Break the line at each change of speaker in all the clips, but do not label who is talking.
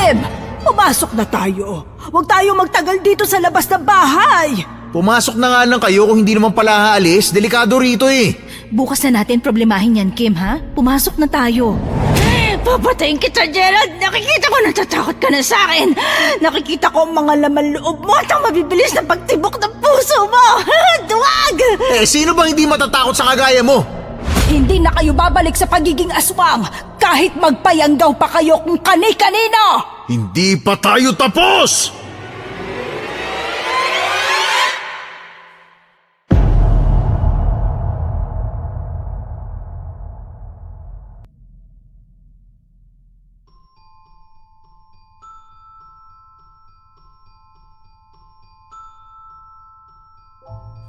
Kim! Pumasok na tayo. Huwag tayo magtagal dito sa labas ng bahay.
Pumasok na nga lang kayo kung hindi naman pala aalis. Delikado rito eh.
Bukas na natin problemahin yan, Kim, ha? Pumasok na tayo.
Papatayin kita, Gerald! Nakikita ko natatakot ka na sa akin! Nakikita ko ang mga laman loob mo at ang mabibilis na pagtibok ng puso mo! Duwag!
Sino bang hindi matatakot sa kagaya mo?
Hindi na kayo babalik sa pagiging aswang kahit magpayanggaw pa kayo kung kani-kanino!
Hindi pa tayo tapos!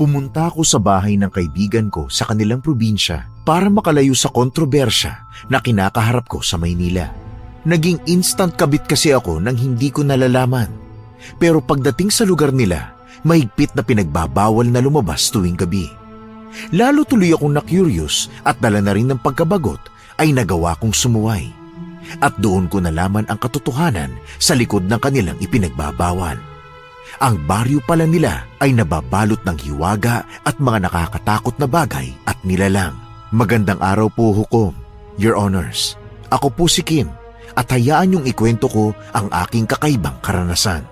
Pumunta ako sa bahay ng kaibigan ko sa kanilang probinsya para makalayo sa kontrobersya na kinakaharap ko sa Maynila. Naging instant kabit kasi ako nang hindi ko nalalaman. Pero pagdating sa lugar nila, mahigpit na pinagbabawal na lumabas tuwing gabi. Lalo tuloy akong na-curious at dala na rin ng pagkabagot ay nagawa kong sumuway. At doon ko nalaman ang katotohanan sa likod ng kanilang ipinagbabawal. Ang baryo pala nila ay nababalot ng hiwaga at mga nakakatakot na bagay at nilalang. Magandang araw po, Hukom, Your Honors. Ako po si Kim at hayaan niyong ikwento ko ang aking kakaibang karanasan.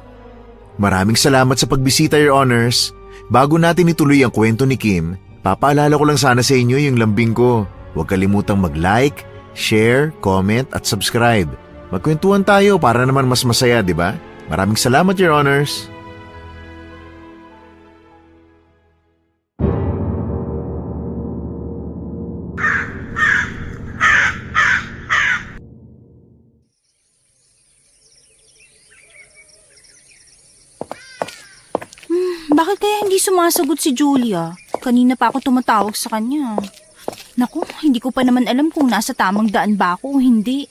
Maraming salamat sa pagbisita, Your Honors. Bago natin ituloy ang kwento ni Kim, papaalala ko lang sana sa inyo yung lambing ko. Huwag kalimutang mag-like, share, comment at subscribe. Magkwentuhan tayo para naman mas masaya, di ba? Maraming salamat, Your Honors.
Bakit kaya hindi sumasagot si Julia? Kanina pa ako tumatawag sa kanya. Naku, hindi ko pa naman alam kung nasa tamang daan ba ako o hindi.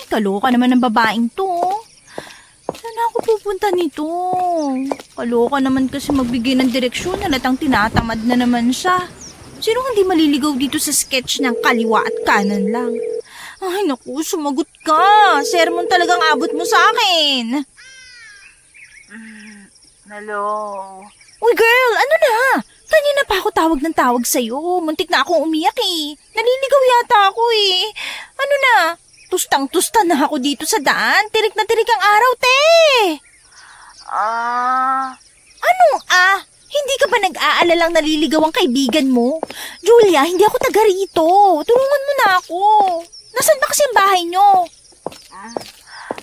Kaloka naman ng babaeng to. Saan ako pupunta nito? Kaloka naman kasi magbigay ng direksyon na natang tinatamad na naman siya. Sino hindi maliligaw dito sa sketch ng kaliwa at kanan lang? Ay naku, sumagot ka. Sermon talagang abot mo sa akin.
Hello?
Uy girl, ano na? Kanina pa ako tawag ng tawag sa'yo. Muntik na akong umiyak eh. Naliligaw yata ako eh. Ano na? Tustang-tusta na ako dito sa daan. Tirik na tirik ang araw, te. Anong Hindi ka ba nag-aalalang naliligaw ang kaibigan mo? Julia, hindi ako taga rito. Tulungan mo na ako. Nasaan ba kasi ang bahay nyo?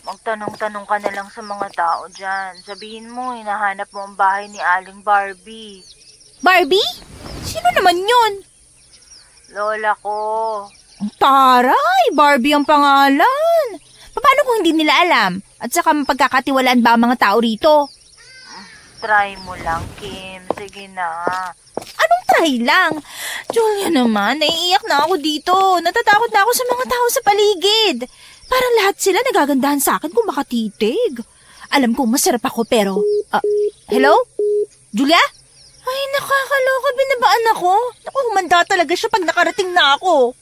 Magtanong-tanong ka na lang sa mga tao dyan. Sabihin mo, hinahanap mo ang bahay ni Aling Barbie.
Barbie? Sino naman yun?
Lola ko.
Taray, Barbie ang pangalan. Paano kung hindi nila alam? At saka mapagkakatiwalaan ba ang mga tao rito?
Try mo lang, Kim. Sige na.
Anong try lang? Julia naman, naiiyak na ako dito. Natatakot na ako sa mga tao sa paligid. Parang lahat sila nagagandahan sa akin kung makatitig. Alam kong masarap ako pero... hello? Julia? Ay, nakakaloka. Binabaan ako. Naku, humanda talaga siya pag nakarating na ako.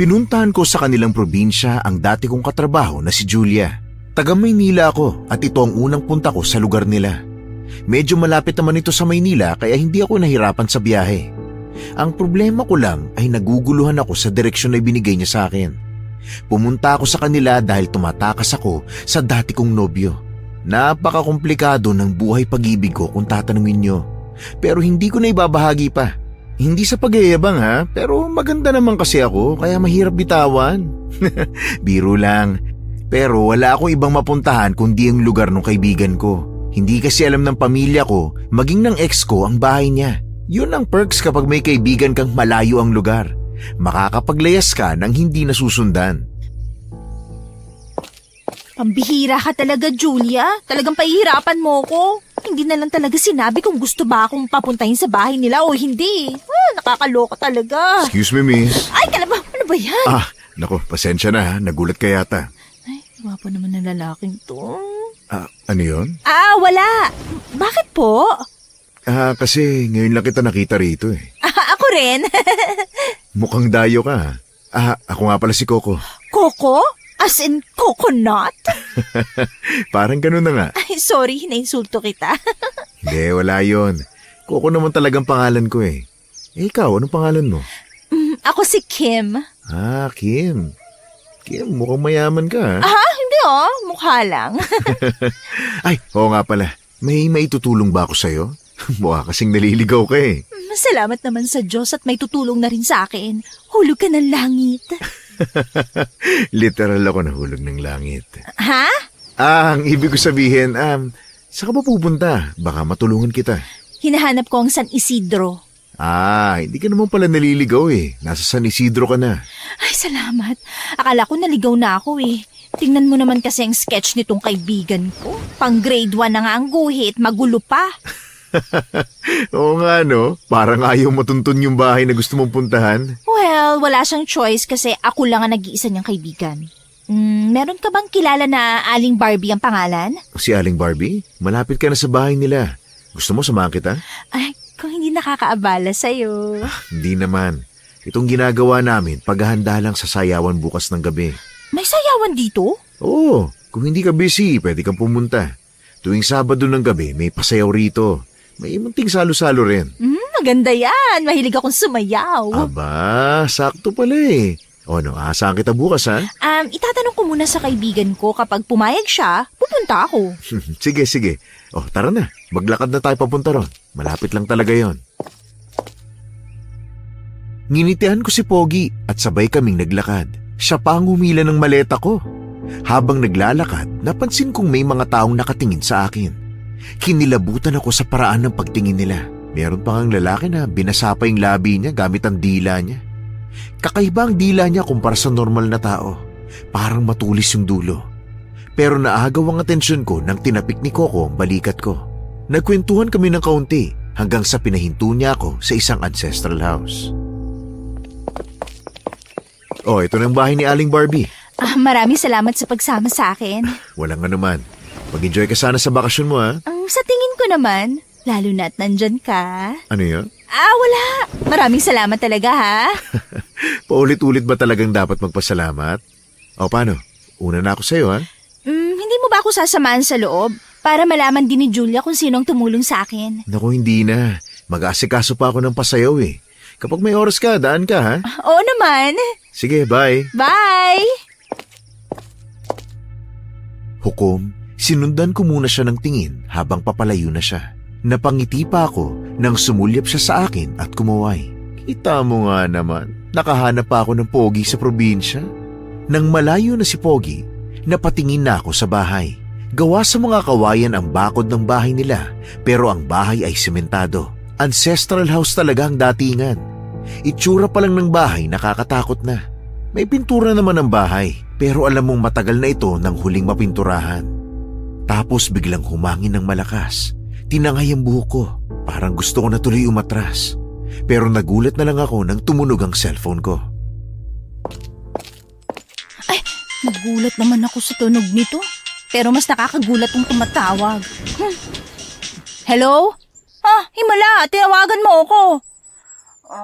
Pinuntahan ko sa kanilang probinsya ang dati kong katrabaho na si Julia. Taga Maynila ako at ito ang unang punta ko sa lugar nila. Medyo malapit naman ito sa Maynila kaya hindi ako nahirapan sa biyahe. Ang problema ko lang ay naguguluhan ako sa direksyon na binigay niya sa akin. Pumunta ako sa kanila dahil tumatakas ako sa dati kong nobyo. Napakakomplikado ng buhay pag-ibig ko kung tatanungin niyo. Pero hindi ko na ibabahagi pa. Hindi sa pagyayabang ha, pero maganda naman kasi ako kaya mahirap bitawan. Biro lang. Pero wala akong ibang mapuntahan kundi ang lugar ng kaibigan ko. Hindi kasi alam ng pamilya ko, maging ng ex ko ang bahay niya. Yun ang perks kapag may kaibigan kang malayo ang lugar. Makakapaglayas ka nang hindi nasusundan.
Pambihira ka talaga, Julia. Talagang pahihirapan mo ko. Hindi na lang talaga sinabi kung gusto ba akong papuntahin sa bahay nila o hindi. Nakakaloka talaga.
Excuse me, miss.
Ay, kalabaw, ano ba yan?
Nako, pasensya na ha. Nagulat ka yata.
Ay, gwapo naman ng lalaking to.
Ano yun?
Wala. Bakit po?
Kasi ngayon lang kita nakita rito eh.
Ako rin.
Mukhang dayo ka ha. Ako nga pala si Coco.
Coco? As in coconut?
Parang ganun na nga.
Ay, sorry, nainsulto kita.
Hindi, wala yon. Coco naman talagang pangalan ko eh. Eh ikaw, anong pangalan mo?
Ako si Kim.
Ah, Kim. Kim, mukhang mayaman ka.
Hindi mukha lang.
Ay, oo nga pala. May maitutulong ba ako sa'yo? Mukha kasing naliligaw ka eh.
Salamat naman sa Diyos at may tutulong na rin sa akin. Hulog ka ng langit.
Literal ako nahulog ng langit.
Ha?
Ang ibig ko sabihin, saan ka ba pupunta? Baka matulungan kita.
Hinahanap ko ang San Isidro.
Hindi ka naman pala naliligaw eh. Nasa San Isidro ka na.
Ay, salamat. Akala ko naligaw na ako eh. Tingnan mo naman kasi ang sketch nitong kaibigan ko. Pang grade 1 na nga ang guhit, magulo pa.
Oo nga no, parang ayaw matuntun yung bahay na gusto mong puntahan.
Well, wala siyang choice kasi ako lang ang nag-iisa niyang kaibigan. Meron ka bang kilala na Aling Barbie ang pangalan?
Si Aling Barbie, malapit ka na sa bahay nila. Gusto mo samahan kita?
Ay, kung hindi nakakaabala sa'yo.
Hindi naman. Itong ginagawa namin, paghahanda lang sa sayawan bukas ng gabi.
May sayawan dito?
Oo, kung hindi ka busy, pwede kang pumunta. Tuwing Sabado ng gabi, may pasayaw rito. May munting salo-salo rin.
Maganda yan. Mahilig akong sumayaw.
Aba, sakto pala eh. O ano, asahan kita bukas ha?
Itatanong ko muna sa kaibigan ko kapag pumayag siya, pupunta ako.
Sige, sige. O, tara na. Maglakad na tayo papunta ron. Malapit lang talaga yon. Nginitihan ko si Pogi at sabay kaming naglakad. Siya pa ang humila ng maleta ko. Habang naglalakad, napansin kong may mga taong nakatingin sa akin. Kinilabutan ako sa paraan ng pagtingin nila. Meron pa ngang lalaki na binasa pa yung labi niya gamit ang dila niya. Kakaiba ang dila niya kumpara sa normal na tao. Parang matulis yung dulo. Pero naagaw ang atensyon ko nang tinapik ni Coco ang balikat ko. Nagkwentuhan kami ng kaunti hanggang sa pinahinto niya ako sa isang ancestral house. Oh, ito na ang bahay ni Aling Barbie.
Maraming salamat sa pagsama sa akin.
Walang anuman. Mag-enjoy ka sana sa bakasyon mo ha.
Sa tingin ko naman, lalo na't nandyan ka.
Ano yun?
Wala. Maraming salamat talaga ha.
Paulit-ulit ba talagang dapat magpasalamat? O paano? Una na ako sa'yo ha?
Hindi mo ba ako sasamahan sa loob? Para malaman din ni Julia kung sinong tumulong sa akin.
Naku, hindi na. Mag-aasikaso pa ako ng pasayaw eh. Kapag may oras ka, daan ka ha?
Oo naman.
Sige, bye.
Bye!
Hukom, sinundan ko muna siya ng tingin habang papalayo na siya. Napangiti pa ako nang sumulyap siya sa akin at kumaway. Kita mo nga naman, nakahanap pa ako ng Pogi sa probinsya. Nang malayo na si Pogi, napatingin na ako sa bahay. Gawa sa mga kawayan ang bakod ng bahay nila, pero ang bahay ay sementado. Ancestral house talaga ang datingan. Itsura pa lang ng bahay nakakatakot na. May pintura naman ang bahay, pero alam mong matagal na ito nang huling mapinturahan. Tapos biglang humangin ng malakas. Tinangay ang buhok ko. Parang gusto ko na tuloy umatras. Pero nagulat na lang ako nang tumunog ang cellphone ko.
Ay, nagulat naman ako sa tunog nito. Pero mas nakakagulat yung tumatawag. Hello? Himala, tinawagan mo ako.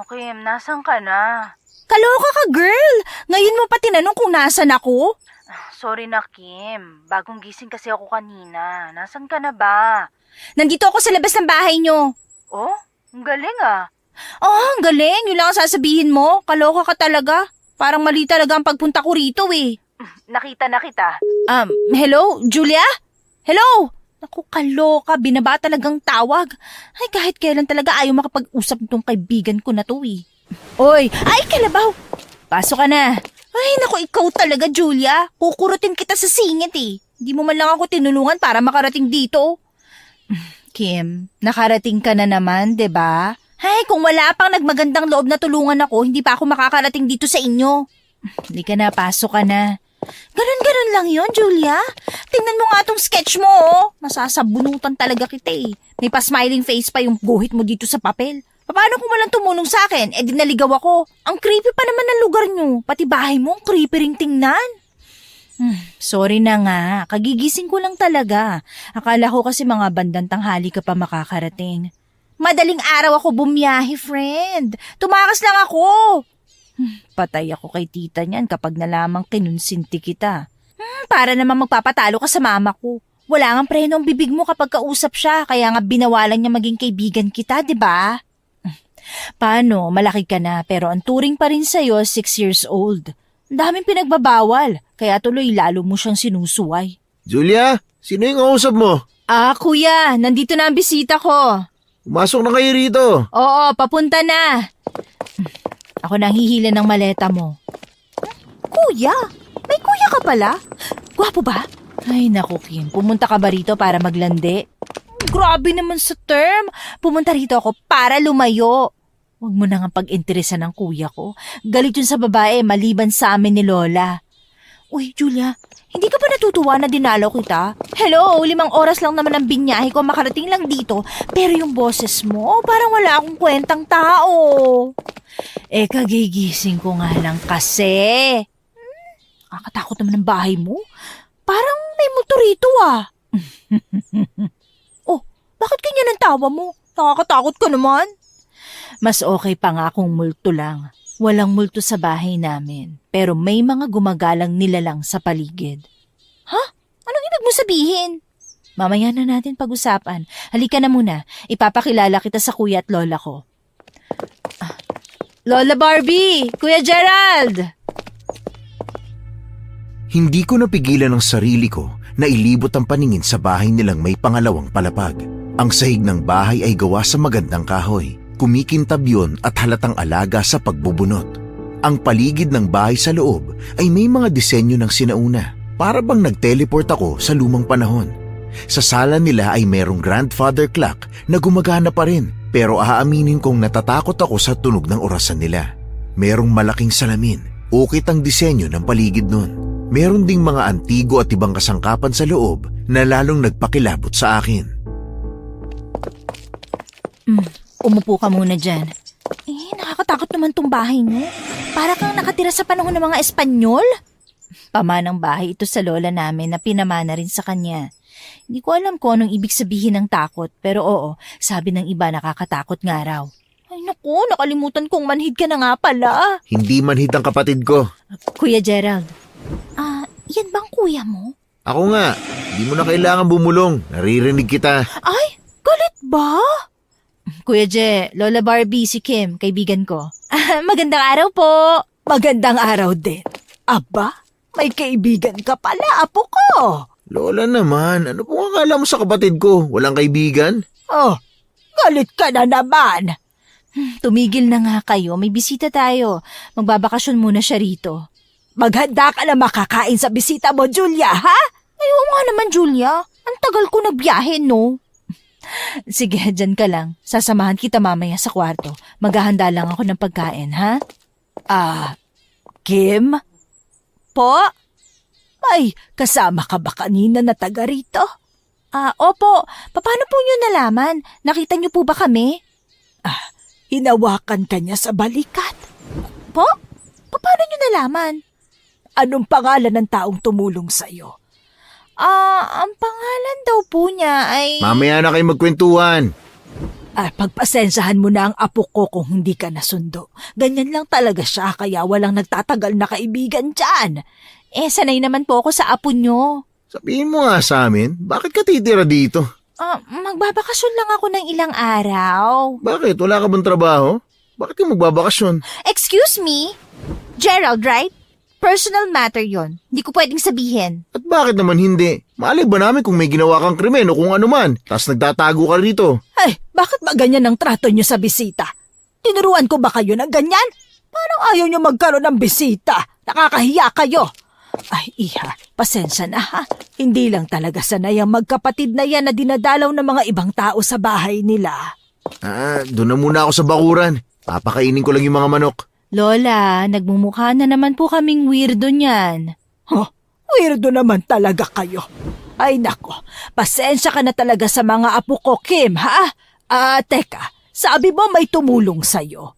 Okay, nasan ka na?
Kaloka ka, girl. Ngayon mo pa tinanong kung nasan ako?
Sorry na, Kim. Bagong gising kasi ako kanina. Nasan ka na ba?
Nandito ako sa labas ng bahay nyo.
Oh, ang galing ah.
Ang galing. Yun lang ang sasabihin mo. Kaloka ka talaga. Parang mali talaga ang pagpunta ko rito eh.
Nakita na kita.
Hello? Julia? Hello? Naku, kaloka. Binaba talagang tawag. Ay, kahit kailan talaga ayaw makapag-usap nitong kaibigan ko na to eh. Oy! Ay, kalabaw! Pasok ka na. Ay, naku, ikaw talaga, Julia. Kukurutin kita sa singit eh. Hindi mo man lang ako tinulungan para makarating dito. Kim, nakarating ka na naman, 'di ba? Ay, kung wala pang nagmagandang loob na tulungan ako, hindi pa ako makakarating dito sa inyo. Hindi ka na, pasok ka na. Ganon-ganon lang yon, Julia. Tingnan mo nga tong sketch mo, oh. Masasabunutan talaga kita eh. May pa-smiling face pa yung guhit mo dito sa papel. Paano kung walang tumulong sa akin? Eh di naligaw ako. Ang creepy pa naman ng lugar nyo. Pati bahay mo, ang creepy ring tingnan. Sorry na nga. Kagigising ko lang talaga. Akala ko kasi mga bandang tanghali ka pa makakarating. Madaling araw ako bumiyahe, friend. Tumakas lang ako. Patay ako kay tita niyan kapag nalamang kinunsinti kita. Para naman magpapatalo ka sa mama ko. Wala ngang preno ang bibig mo kapag kausap siya, kaya nga binawalan niya maging kaibigan kita, di ba? Paano, malaki ka na, pero ang turing pa rin sa'yo 6 years old. Ang daming pinagbabawal, kaya tuloy lalo mo siyang sinusuway.
Julia, sino yung kausap mo?
Kuya, nandito na ang bisita ko.
Pumasok na kayo rito.
Oo, papunta na. Ako nang hihila ng maleta mo. Kuya? May kuya ka pala? Gwapo ba? Ay naku Kim, pumunta ka ba rito para maglandi? Grabe naman sa term. Pumunta rito ako para lumayo. Huwag mo na nga pag-interesan ng kuya ko. Galit yun sa babae maliban sa amin ni Lola. Uy, Julia, hindi ka ba natutuwa na dinalaw kita? Hello, 5 oras lang naman ang binyahe ko, makarating lang dito. Pero yung boses mo, parang wala akong kwentang tao. Kagigising ko nga lang kasi. Nakakatakot naman ang bahay mo. Parang may multo rito Oh, bakit ganyan ang tawa mo? Nakakatakot ka naman. Mas okay pa nga kung multo lang. Walang multo sa bahay namin, pero may mga gumagalang nilalang sa paligid. Ha? Anong ibig mo sabihin? Mamaya na natin pag-usapan. Halika na muna. Ipapakilala kita sa kuya at lola ko. Lola Barbie! Kuya Gerald!
Hindi ko napigilan ang sarili ko na ilibot ang paningin sa bahay nilang may pangalawang palapag. Ang sahig ng bahay ay gawa sa magandang kahoy. Kumikintab yun at halatang alaga sa pagbubunot. Ang paligid ng bahay sa loob ay may mga disenyo ng sinauna. Para bang nag-teleport ako sa lumang panahon. Sa sala nila ay merong grandfather clock na gumagana pa rin, pero aaminin kong natatakot ako sa tunog ng orasan nila. Merong malaking salamin, ukit ang disenyo ng paligid nun. Meron ding mga antigo at ibang kasangkapan sa loob na lalong nagpakilabot sa akin.
Umupo ka muna dyan. Nakakatakot naman tong bahay mo. Para kang nakatira sa panahon ng mga Espanyol. Pamanang bahay ito sa lola namin na pinamana rin sa kanya. Hindi ko alam kung anong ibig sabihin ng takot, pero oo, sabi ng iba nakakatakot nga raw. Ay naku, nakalimutan kong manhid ka na nga pala.
Hindi manhid ang kapatid ko.
Kuya Gerald, yan bang kuya mo?
Ako nga, hindi mo na kailangan bumulong. Naririnig kita.
Ay, galit ba? Kuya Je, Lola Barbie, si Kim, kaibigan ko. Magandang araw po.
Magandang araw din. Aba, may kaibigan ka pala, apo ko.
Lola naman, ano pong akala mo sa kapatid ko? Walang kaibigan?
Oh, galit ka na naman.
Tumigil na nga kayo, may bisita tayo. Magbabakasyon muna siya rito.
Maghanda ka na makakain sa bisita mo, Julia, ha?
Ay, oo nga naman, Julia. Ang tagal ko nagbiyahe, no? Sige, dyan ka lang. Sasamahan kita mamaya sa kwarto. Maghahanda lang ako ng pagkain, ha?
Kim?
Po?
Ay, kasama ka ba kanina na taga rito?
Opo. Paano po niyo nalaman? Nakita niyo po ba kami?
Hinawakan ka niya sa balikat.
Po? Paano niyo nalaman?
Anong pangalan ng taong tumulong sa'yo?
Ang pangalan daw po niya ay...
Mamaya na kayo magkwentuhan.
Pagpasensyahan mo na ang apo ko kung hindi ka nasundo. Ganyan lang talaga siya, kaya walang nagtatagal na kaibigan dyan.
Sanay naman po ako sa apo niyo.
Sabihin mo nga sa amin, bakit ka titira dito?
Magbabakasyon lang ako ng ilang araw.
Bakit? Wala ka bang trabaho? Bakit ka magbabakasyon?
Excuse me? Gerald, right? Personal matter yon. Hindi ko pwedeng sabihin.
At bakit naman hindi? Malay ba namin kung may ginawa kang krimen o kung ano man, tapos nagtatago ka rito?
Ay, bakit ba ganyan ang trato niyo sa bisita? Tinuruan ko ba kayo ng ganyan? Parang ayaw niyo magkaroon ng bisita. Nakakahiya kayo. Ay, iha, pasensya na ha. Hindi lang talaga sanay ang magkapatid na yan na dinadalaw ng mga ibang tao sa bahay nila.
Doon na muna ako sa bakuran. Papakainin ko lang yung mga manok.
Lola, nagmumukha na naman po kaming weirdo niyan.
Weirdo naman talaga kayo. Ay nako, pasensya ka na talaga sa mga apo ko, Kim, ha? Teka, sabi mo may tumulong sa'yo.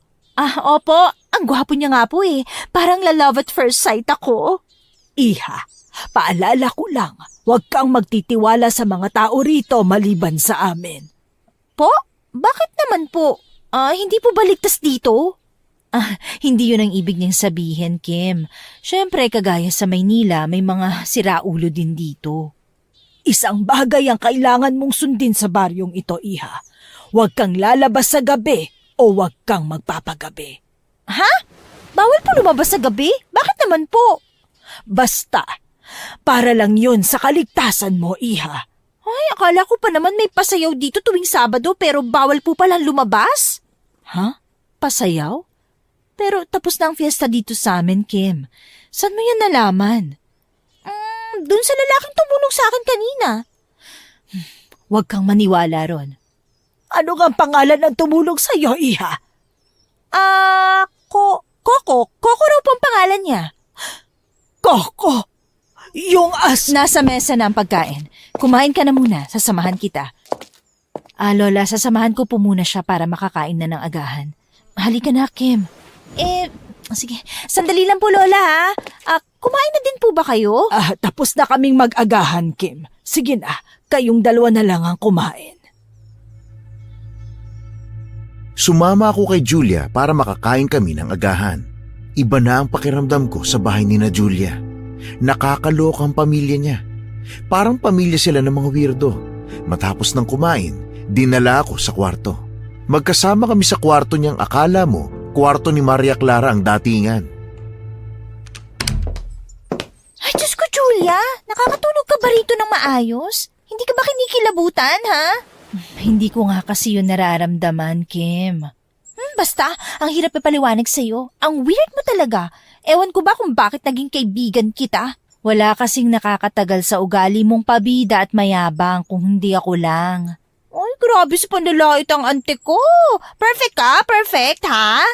Opo, ang gwapo niya nga po eh. Parang la-love at first sight ako.
Iha, paalala ko lang, huwag kang magtitiwala sa mga tao rito maliban sa amin.
Po? Bakit naman po? Hindi po baligtas dito? Hindi yun ang ibig niyang sabihin, Kim. Siyempre, kagaya sa Maynila, may mga siraulo din dito.
Isang bagay ang kailangan mong sundin sa baryong ito, Iha. Huwag kang lalabas sa gabi o huwag kang magpapagabi.
Ha? Bawal po lumabas sa gabi? Bakit naman po?
Basta, para lang yun sa kaligtasan mo, Iha.
Ay, akala ko pa naman may pasayaw dito tuwing Sabado pero bawal po palang lumabas.
Ha?
Pasayaw? Pero tapos na ang fiesta dito sa amin, Kim. Saan mo yan nalaman? Dun sa lalaking tumulong sa akin kanina. Huwag kang maniwala ron.
Ano nga ang pangalan ng tumulong sa'yo, Iha?
Coco. Coco raw po ang pangalan niya.
Coco! Yung
Nasa mesa na ang pagkain. Kumain ka na muna, sasamahan kita. Lola, sasamahan ko po muna siya para makakain na ng agahan. Halika na, Kim. Sige, sandali lang po, Lola, ha? Kumain na din po ba kayo?
Tapos na kaming mag-agahan, Kim. Sige na, kayong dalawa na lang ang kumain.
Sumama ako kay Julia para makakain kami ng agahan. Iba na ang pakiramdam ko sa bahay ni na Julia. Nakakaloka ang pamilya niya. Parang pamilya sila ng mga weirdo. Matapos ng kumain, dinala ako sa kwarto. Magkasama kami sa kwarto niyang akala mo, kwarto ni Maria Clara ang datingan.
Ay, Diyos ko, Julia. Nakakatulog ka ba rito ng maayos? Hindi ka ba kinikilabutan, ha? Hindi ko nga kasi yun nararamdaman, Kim. Basta, ang hirap ipaliwanag sa'yo. Ang weird mo talaga. Ewan ko ba kung bakit naging kaibigan kita? Wala kasing nakakatagal sa ugali mong pabida at mayabang kung hindi ako lang. Ay, grabe sa panlalait ang ante ko. Perfect ka? Perfect, ha?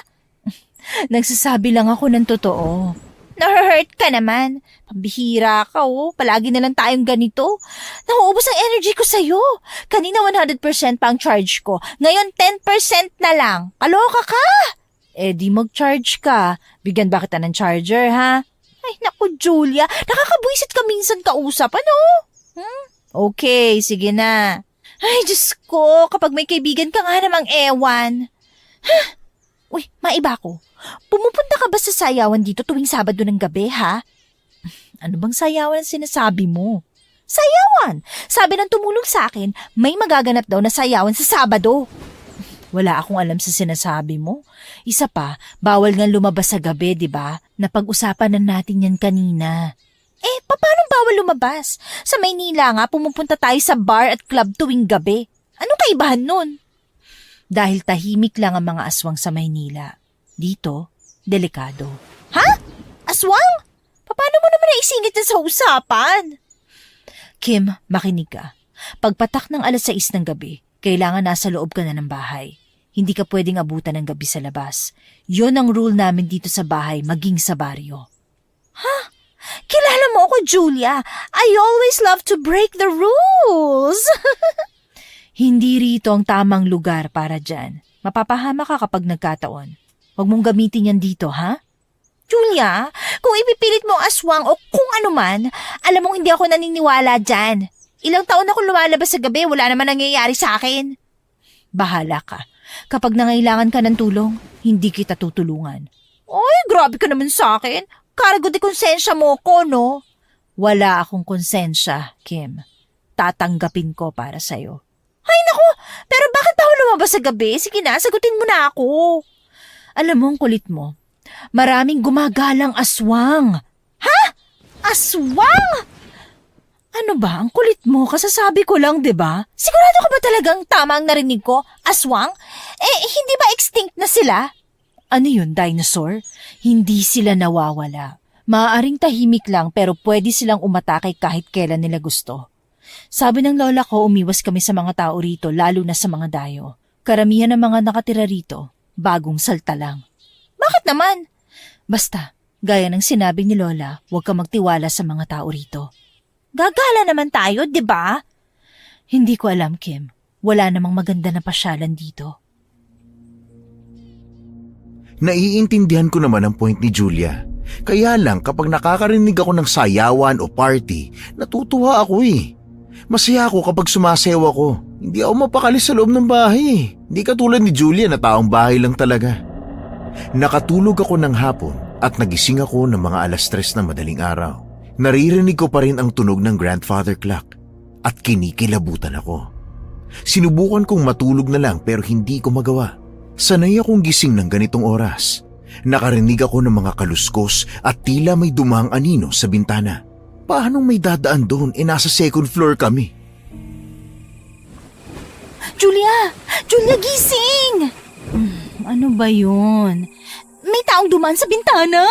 Nagsasabi lang ako ng totoo. Na-hurt ka naman. Pambihira ka, oh. Palagi na lang tayong ganito. Nauubos ang energy ko sa'yo. Kanina 100% pa ang charge ko. Ngayon 10% na lang. Kaloka ka. Di mag-charge ka. Bigyan ba kita ng charger, ha? Ay, naku, Julia. Nakakabwisit ka minsan kausap, ano? Okay, sige na. Ay, Diyos ko. Kapag may kaibigan ka nga namang ewan. Uy, maiba ko. Pumupunta ka ba sa sayawan dito tuwing Sabado ng gabi, ha? Ano bang sayawan ang sinasabi mo? Sayawan! Sabi ng tumulong sa akin, may magaganap daw na sayawan sa Sabado. Wala akong alam sa sinasabi mo. Isa pa, bawal nga lumabas sa gabi, di ba? Napag-usapan na natin yan kanina. Paano bawal lumabas? Sa Maynila nga, pumupunta tayo sa bar at club tuwing gabi. Anong kaibahan nun? Dahil tahimik lang ang mga aswang sa Maynila. Dito, delikado. Ha? Aswang? Paano mo naman naisingit yan sa usapan? Kim, makinig ka. Pagpatak ng 6:00 ng gabi, kailangan nasa loob ka na ng bahay. Hindi ka pwedeng abutan ng gabi sa labas. Yon ang rule namin dito sa bahay, maging sa baryo. Ha? Kilala mo ako, Julia. I always love to break the rules. Hindi rito ang tamang lugar para dyan. Mapapahama ka kapag nagkataon. Huwag mong gamitin yan dito, ha? Julia, kung ipipilit mo ang aswang o kung ano man, alam mong hindi ako naniniwala dyan. Ilang taon ako lumalabas sa gabi, wala naman nangyayari sa akin. Bahala ka. Kapag nangailangan ka ng tulong, hindi kita tutulungan. Ay, grabe ka naman sa akin. Cargo de konsensya mo ko, no? Wala akong konsensya, Kim. Tatanggapin ko para sa'yo. Ay, naku! Pero bakit ako lumabas sa gabi? Sige na, sagutin mo na ako. Alam mo ang kulit mo. Maraming gumagalang aswang. Ha? Aswang? Ano ba? Ang kulit mo. Kasasabi ko lang, di ba? Sigurado ka ba talagang tama ang narinig ko? Aswang? Hindi ba extinct na sila? Ano yun, dinosaur? Hindi sila nawawala. Maaaring tahimik lang pero pwede silang umatake kahit kailan nila gusto. Sabi ng lola ko, umiwas kami sa mga tao rito, lalo na sa mga dayo. Karamihan ng mga nakatira rito, bagong salta lang. Bakit naman? Basta, gaya ng sinabi ni Lola, huwag ka magtiwala sa mga tao rito. Gagala naman tayo, di ba? Hindi ko alam, Kim. Wala namang maganda na pasyalan dito.
Naiintindihan ko naman ang point ni Julia. Kaya lang kapag nakakarinig ako ng sayawan o party, natutuwa ako eh. Masaya ako kapag sumasayaw ako. Hindi ako mapakali sa loob ng bahay eh. Hindi katulad ni Julia na taong bahay lang talaga. Nakatulog ako ng hapon at nagising ako ng mga 3:00 na madaling araw. Naririnig ko pa rin ang tunog ng grandfather clock at kinikilabutan ako. Sinubukan kong matulog na lang pero hindi ko magawa. Sanay akong gising ng ganitong oras. Nakarinig ako ng mga kaluskos at tila may dumang anino sa bintana. Paano may dadaan doon? Nasa second floor kami.
Julia! Julia, gising! Ano ba yun? May taong dumaan sa bintana!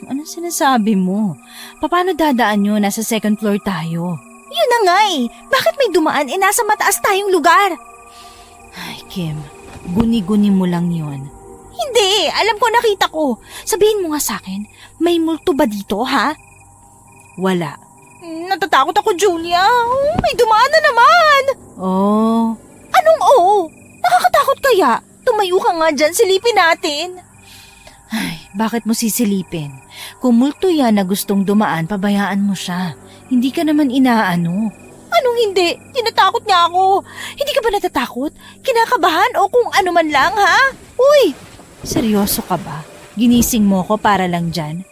Ano sinasabi mo? Paano dadaan yun? Nasa second floor tayo. Yun na nga eh! Bakit may dumaan? Nasa mataas tayong lugar! Ay, Kim, guni-guni mo lang yun. Hindi! Alam ko, nakita ko. Sabihin mo nga sa akin, may multo ba dito, ha? Wala. Natatakot ako, Julia. May dumaan na naman! Oh. Anong oo? Nakakatakot kaya? Tumayo ka nga dyan, silipin natin. Ay, bakit mo sisilipin? Kung multo yan na gustong dumaan, pabayaan mo siya. Hindi ka naman inaano. Anong hindi? Tinatakot niya ako. Hindi ka ba natatakot? Kinakabahan o kung ano man lang, ha? Uy! Seryoso ka ba? Ginising mo ko para lang dyan?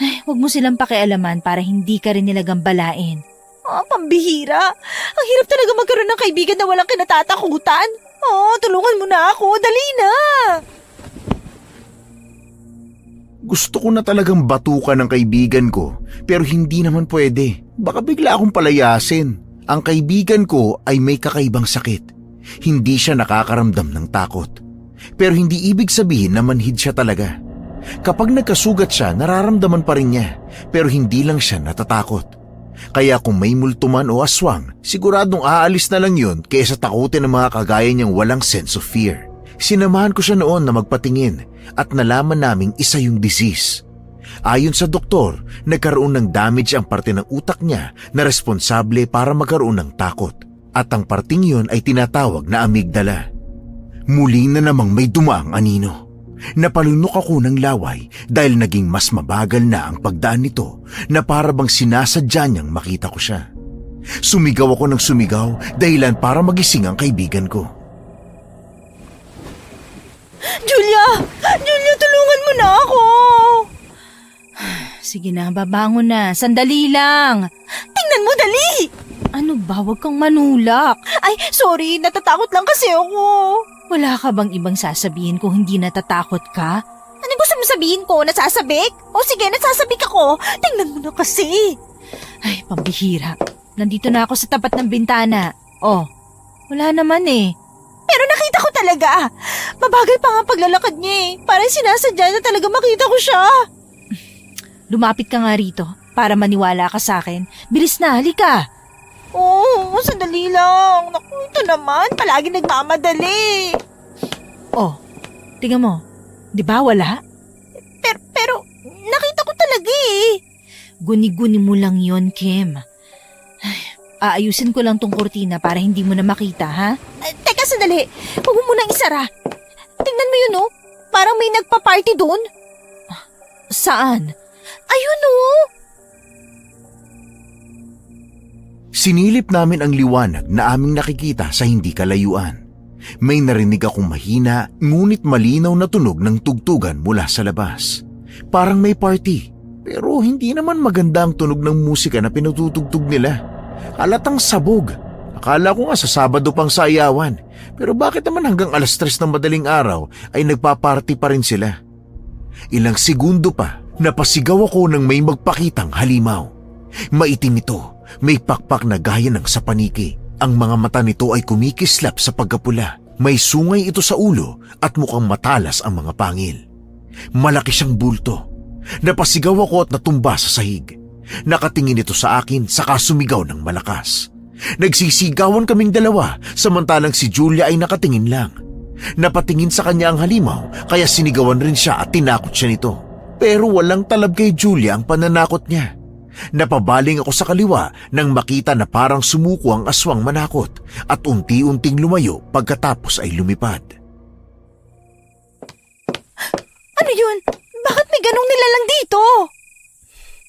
Ay, huwag mo silang pakialaman para hindi ka rin nila gambalain. Pambihira. Ang hirap talaga magkaroon ng kaibigan na walang kinatatakutan. Tulungan mo na ako. Dali na.
Gusto ko na talagang batukan ng kaibigan ko pero hindi naman pwede. Baka bigla akong palayasin. Ang kaibigan ko ay may kakaibang sakit. Hindi siya nakakaramdam ng takot. Pero hindi ibig sabihin na manhid siya talaga. Kapag nagkasugat siya, nararamdaman pa rin niya pero hindi lang siya natatakot. Kaya kung may multo man o aswang, siguradong aalis na lang yun kaysa takutin ng mga kagaya niyang walang sense of fear. Sinamahan ko siya noon na magpatingin at nalaman naming isa yung disease. Ayon sa doktor, nagkaroon ng damage ang parte ng utak niya na responsable para magkaroon ng takot. At ang parting yun ay tinatawag na amygdala. Muli na namang may dumaang anino. Napalunok ako ng laway dahil naging mas mabagal na ang pagdaan nito na para bang sinasadya niyang makita ko siya. Sumigaw ako ng sumigaw dahilan para magising ang kaibigan ko.
Julia! Julia, tulungan mo na ako! Sige na, babangon na. Sandali lang. Tingnan mo, dali! Ano ba? Huwag kang manulak. Ay, sorry. Natatakot lang kasi ako. Wala ka bang ibang sasabihin kung hindi natatakot ka? Ano gusto mo sabihin ko? Nasasabik? O sige, nasasabik ako. Tingnan mo na kasi. Ay, pambihira. Nandito na ako sa tapat ng bintana. Oh, wala naman eh. Pero nakita ko talaga. Mabagal pa nga ang paglalakad niya eh. Parang sinasadya na talaga makita ko siya. Lumapit ka nga rito para maniwala ka sa akin. Bilis na, halika. Oo, sandali lang. Naku, ito naman. Palagi nagmamadali. Oh, tingnan mo. Di ba wala? Pero, nakita ko talaga eh. Guni-guni mo lang yon, Kim. Ay, aayusin ko lang tong kurtina para hindi mo na makita, ha? Teka, sandali. Huwag mo munang isara. Tingnan mo yun, oh. Parang may nagpa-party doon. Saan? Ayun, oh.
Sinilip namin ang liwanag na aming nakikita sa hindi kalayuan. May narinig akong mahina ngunit malinaw na tunog ng tugtugan mula sa labas. Parang may party, pero hindi naman maganda ang tunog ng musika na pinatutugtog nila. Halatang sabog. Akala ko nga sa Sabado pang sayawan, pero bakit naman hanggang 3:00 ng madaling araw ay nagpa-party pa rin sila? Ilang segundo pa, napasigaw ako nang may magpakitang halimaw. Maitim ito. May pakpak na gaya ng sa paniki. Ang mga mata nito ay kumikislap sa pagkapula. May sungay ito sa ulo at mukhang matalas ang mga pangil. Malaki siyang bulto. Napasigaw ako at natumba sa sahig. Nakatingin ito sa akin saka sumigaw ng malakas. Nagsisigawan kaming dalawa samantalang si Julia ay nakatingin lang. Napatingin sa kanya ang halimaw kaya sinigawan rin siya at tinakot siya nito. Pero walang talab kay Julia ang pananakot niya. Napabaling ako sa kaliwa nang makita na parang sumuko ang aswang manakot at unti-unting lumayo pagkatapos ay lumipad.
Ano yun? Bakit may ganong nilalang dito?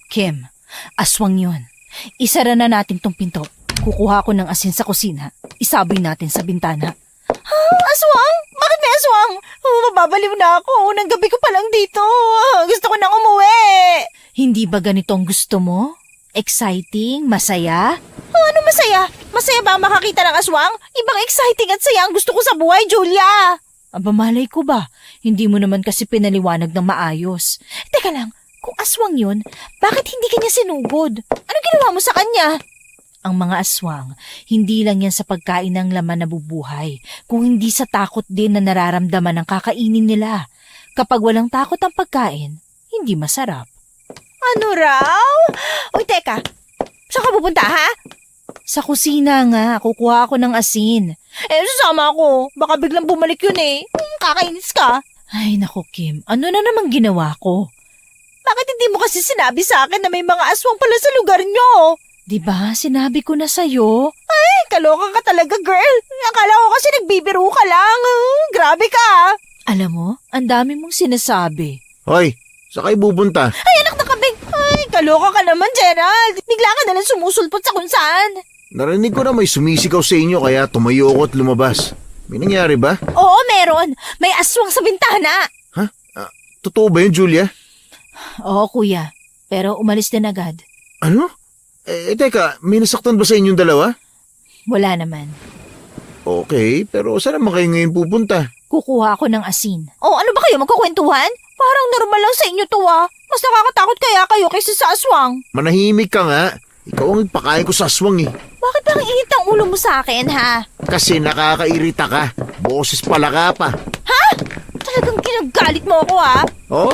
Kim, aswang yun. Isara na natin tong pinto. Kukuha ko ng asin sa kusina. Isaboy natin sa bintana. Ha? Aswang? Bakit may aswang?
Nababaliw na ako. Unang gabi ko pa lang dito. Gusto ko nang umuwi.
Hindi ba ganito ang gusto mo? Exciting? Masaya?
Ano masaya? Masaya ba ang makakita ng aswang? Ibang exciting at saya ang gusto ko sa buhay, Julia.
Aba malay ko ba? Hindi mo naman kasi pinaliwanag ng maayos.
Teka lang, kung aswang yun, bakit hindi kanya sinugod? Ano ginawa mo sa kanya?
Ang mga aswang, hindi lang yan sa pagkain ng laman na bubuhay, kung hindi sa takot din na nararamdaman ng kakainin nila. Kapag walang takot ang pagkain, hindi masarap.
Ano raw? Uy, teka. Saan ka pupunta, ha?
Sa kusina nga, kukuha ako ng asin.
Sasama ako. Baka biglang bumalik yun eh. Kakainis ka.
Ay naku Kim, ano na namang ginawa ko?
Bakit hindi mo kasi sinabi sa akin na may mga aswang pala sa lugar nyo?
Diba, sinabi ko na sa'yo?
Kaloka ka talaga, girl. Akala ko kasi nagbibiro ka lang. Grabe ka.
Alam mo, ang dami mong sinasabi.
Hoy, saan kayo bubunta?
Ay, anak na kabing. Kaloka ka naman, Gerald. Bigla ka nalang sumusulpot sa kung saan.
Narinig ko na may sumisigaw sa inyo kaya tumayo ako at lumabas. May nangyari ba?
Oo, meron. May aswang sa bintana.
Ha? Totoo ba yun, Julia?
Oo kuya, pero umalis din agad.
Ano? Teka, may nasaktan ba sa inyong dalawa?
Wala naman.
Okay, pero saan naman kayo ngayon pupunta?
Kukuha ako ng asin.
Oh, ano ba kayo magkukwentuhan? Parang normal lang sa inyo to Mas nakakatakot kaya kayo kaysa sa aswang.
Manahimik ka nga. Ikaw ang pakain ko sa aswang eh.
Bakit ba ang init ang ulo mo sa akin, ha?
Kasi nakakairita ka. Boses pala ka pa.
Talagang kinagalit mo ako, ha?
Oh?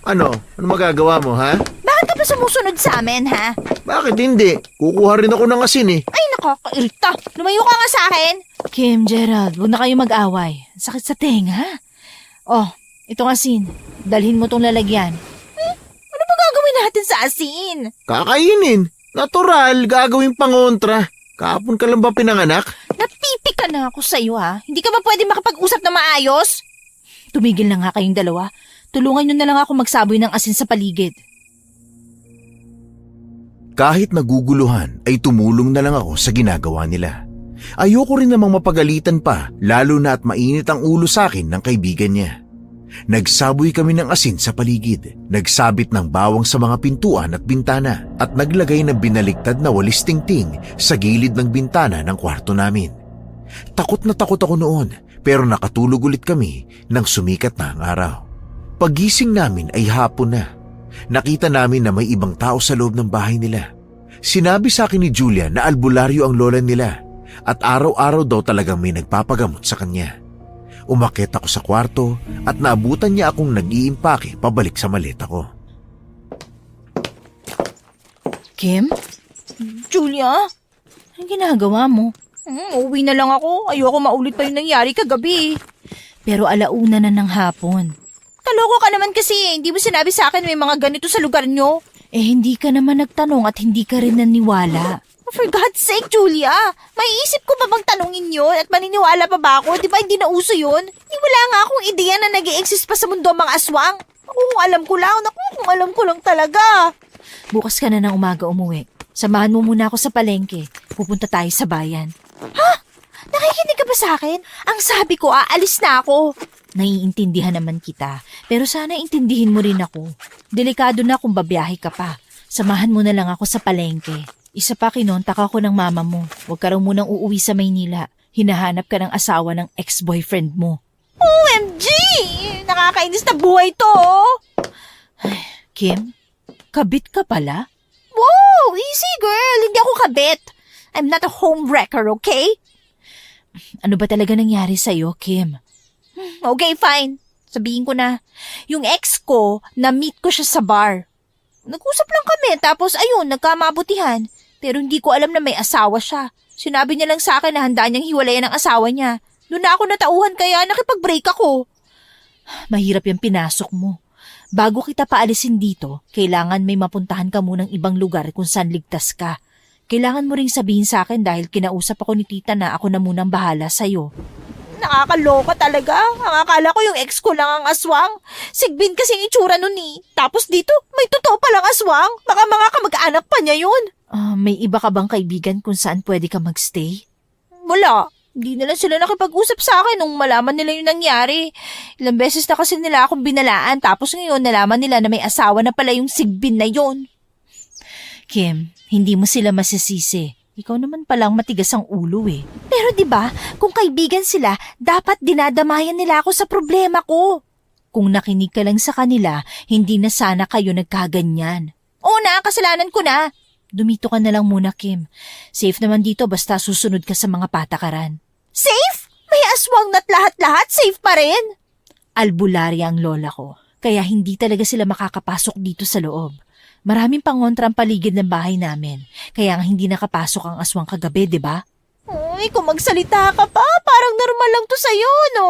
Ano? Ano magagawa mo, ha?
Bakit ka pa sumusunod sa amin, ha?
Bakit hindi? Kukuha rin ako ng asin eh.
Ay, nakakairita. Lumayo ka nga sa akin.
Kim, Gerald, huwag na kayo mag-away. Sakit sa tenga. Oh, itong asin. Dalhin mo tong lalagyan.
Ano ba gagawin natin sa asin?
Kakainin. Natural, gagawing pangontra. Kahapon ka lang ba pinanganak?
Napipika na ako sa'yo, ha? Hindi ka ba pwede makapag-usap na maayos?
Tumigil na nga kayong dalawa. Tulungan nyo na lang ako magsaboy ng asin sa paligid.
Kahit naguguluhan ay tumulong na lang ako sa ginagawa nila. Ayoko rin namang mapagalitan pa, lalo na at mainit ang ulo sa akin ng kaibigan niya. Nagsaboy kami ng asin sa paligid, nagsabit ng bawang sa mga pintuan at bintana, at naglagay ng binaligtad na walis tingting sa gilid ng bintana ng kwarto namin. Takot na takot ako noon, pero nakatulog ulit kami nang sumikat na ang araw. Pagising namin ay hapon na. Nakita namin na may ibang tao sa loob ng bahay nila. Sinabi sa akin ni Julia na albularyo ang lola nila at araw-araw daw talagang may nagpapagamot sa kanya. Umakyat ako sa kwarto at naabutan niya akong nag-iimpake pabalik sa maleta ko.
Kim,
Julia?
anong ginagawa mo?
Uwi na lang ako. Ayoko maulit pa yung nangyari kagabi.
Pero alauna na ng hapon.
Kaloko ka naman kasi. Hindi mo sinabi sa akin may mga ganito sa lugar nyo.
Hindi ka naman nagtanong at hindi ka rin naniwala.
For God's sake, Julia. May isip ko ba bang tanungin yun at maniniwala pa ba ako? Di ba hindi na uso yun? Wala nga akong ideya na nag-i-exist pa sa mundo ang mga aswang. Kung alam ko lang, kung alam ko lang talaga.
Bukas ka na ng umaga umuwi. Samahan mo muna ako sa palengke. Pupunta tayo sa bayan.
Nakikinig ka ba sa akin? Ang sabi ko, aalis na ako.
Naiintindihan naman kita, pero sana intindihin mo rin ako. Delikado na kung babiyahe ka pa. Samahan mo na lang ako sa palengke. Isa pa kinontak ako ng mama mo. Huwag ka raw munang uuwi sa Maynila. Hinahanap ka ng asawa ng ex-boyfriend mo.
OMG! Nakakainis na buhay to.
Kim, kabit ka pala?
Wow! Easy, girl. Hindi ako kabit. I'm not a homewrecker, okay?
Ano ba talaga nangyari sa'yo, Kim?
Okay, fine. Sabihin ko na. Yung ex ko, na-meet ko siya sa bar. Nag-usap lang kami, tapos ayun, nagkamabutihan. Pero hindi ko alam na may asawa siya. Sinabi niya lang sa akin na handa niyang hiwalayan ang asawa niya. Doon na ako natauhan kaya nakipag-break ako.
Mahirap yung pinasok mo. Bago kita paalisin dito, kailangan may mapuntahan ka munang ibang lugar kung saan ligtas ka. Kailangan mo ring sabihin sa akin dahil kinausap ako ni tita na ako na munang bahala sa'yo.
Nakakaloka talaga. Ang akala ko yung ex ko lang ang aswang. Sigbin kasi yung itsura nun eh. Tapos dito, may totoo palang aswang. Baka mga kamag-anak pa niya yun.
May iba ka bang kaibigan kung saan pwede ka magstay?
Wala.
Hindi na lang sila nakipag-usap sa akin nung malaman nila yung nangyari. Ilang beses na kasi nila akong binalaan tapos ngayon nalaman nila na may asawa na pala yung sigbin na yon. Kim, hindi mo sila masisisi. Ikaw naman palang matigas ang ulo eh. Pero 'di ba, kung kaibigan sila, dapat dinadamayan nila ako sa problema ko. Kung nakinig ka lang sa kanila, hindi na sana kayo nagkaganyan. Oo na, kasalanan ko na. Dumito ka na lang muna, Kim. Safe naman dito basta susunod ka sa mga patakaran. Safe? May aswang na't lahat-lahat safe pa rin? Albularya ang lola ko, kaya hindi talaga sila makakapasok dito sa loob. Maraming pangontra ang paligid ng bahay namin, kaya nga hindi nakapasok ang aswang kagabi, di ba? Uy, kung magsalita ka pa, parang normal lang to sa'yo, no?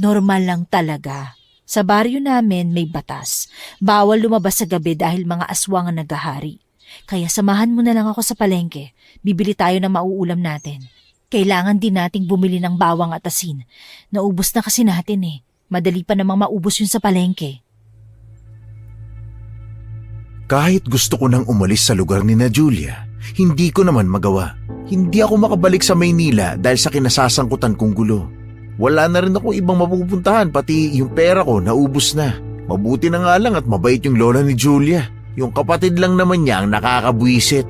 Normal lang talaga. Sa baryo namin may batas. Bawal lumabas sa gabi dahil mga aswang ang naghahari. Kaya samahan mo na lang ako sa palengke. Bibili tayo ng mauulam natin. Kailangan din nating bumili ng bawang at asin. Naubos na kasi natin eh. Madali pa namang maubos yun sa palengke.
Kahit gusto ko nang umalis sa lugar ni na Julia, hindi ko naman magawa. Hindi ako makabalik sa Maynila dahil sa kinasasangkutan kong gulo. Wala na rin ako ibang mapupuntahan, pati yung pera ko naubos na. Mabuti na nga lang at mabait yung lola ni Julia. Yung kapatid lang naman niya ang nakakabwisit.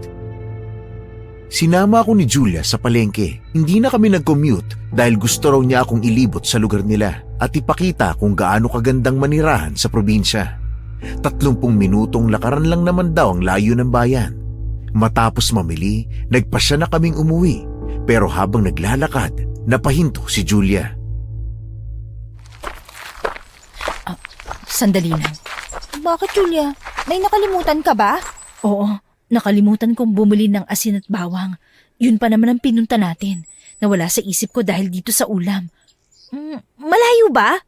Sinama ako ni Julia sa palengke. Hindi na kami nag-commute dahil gusto raw niya akong ilibot sa lugar nila at ipakita kung gaano kagandang manirahan sa probinsya. 30 minutong lakaran lang naman daw ang layo ng bayan. Matapos mamili, nagpasya na kaming umuwi. Pero habang naglalakad, napahinto si Julia.
Sandali lang. Bakit, Julia? May nakalimutan ka ba? Oo, nakalimutan kong bumili ng asin at bawang. Yun pa naman ang pinunta natin. Nawala sa isip ko dahil dito sa ulam. Malayo ba?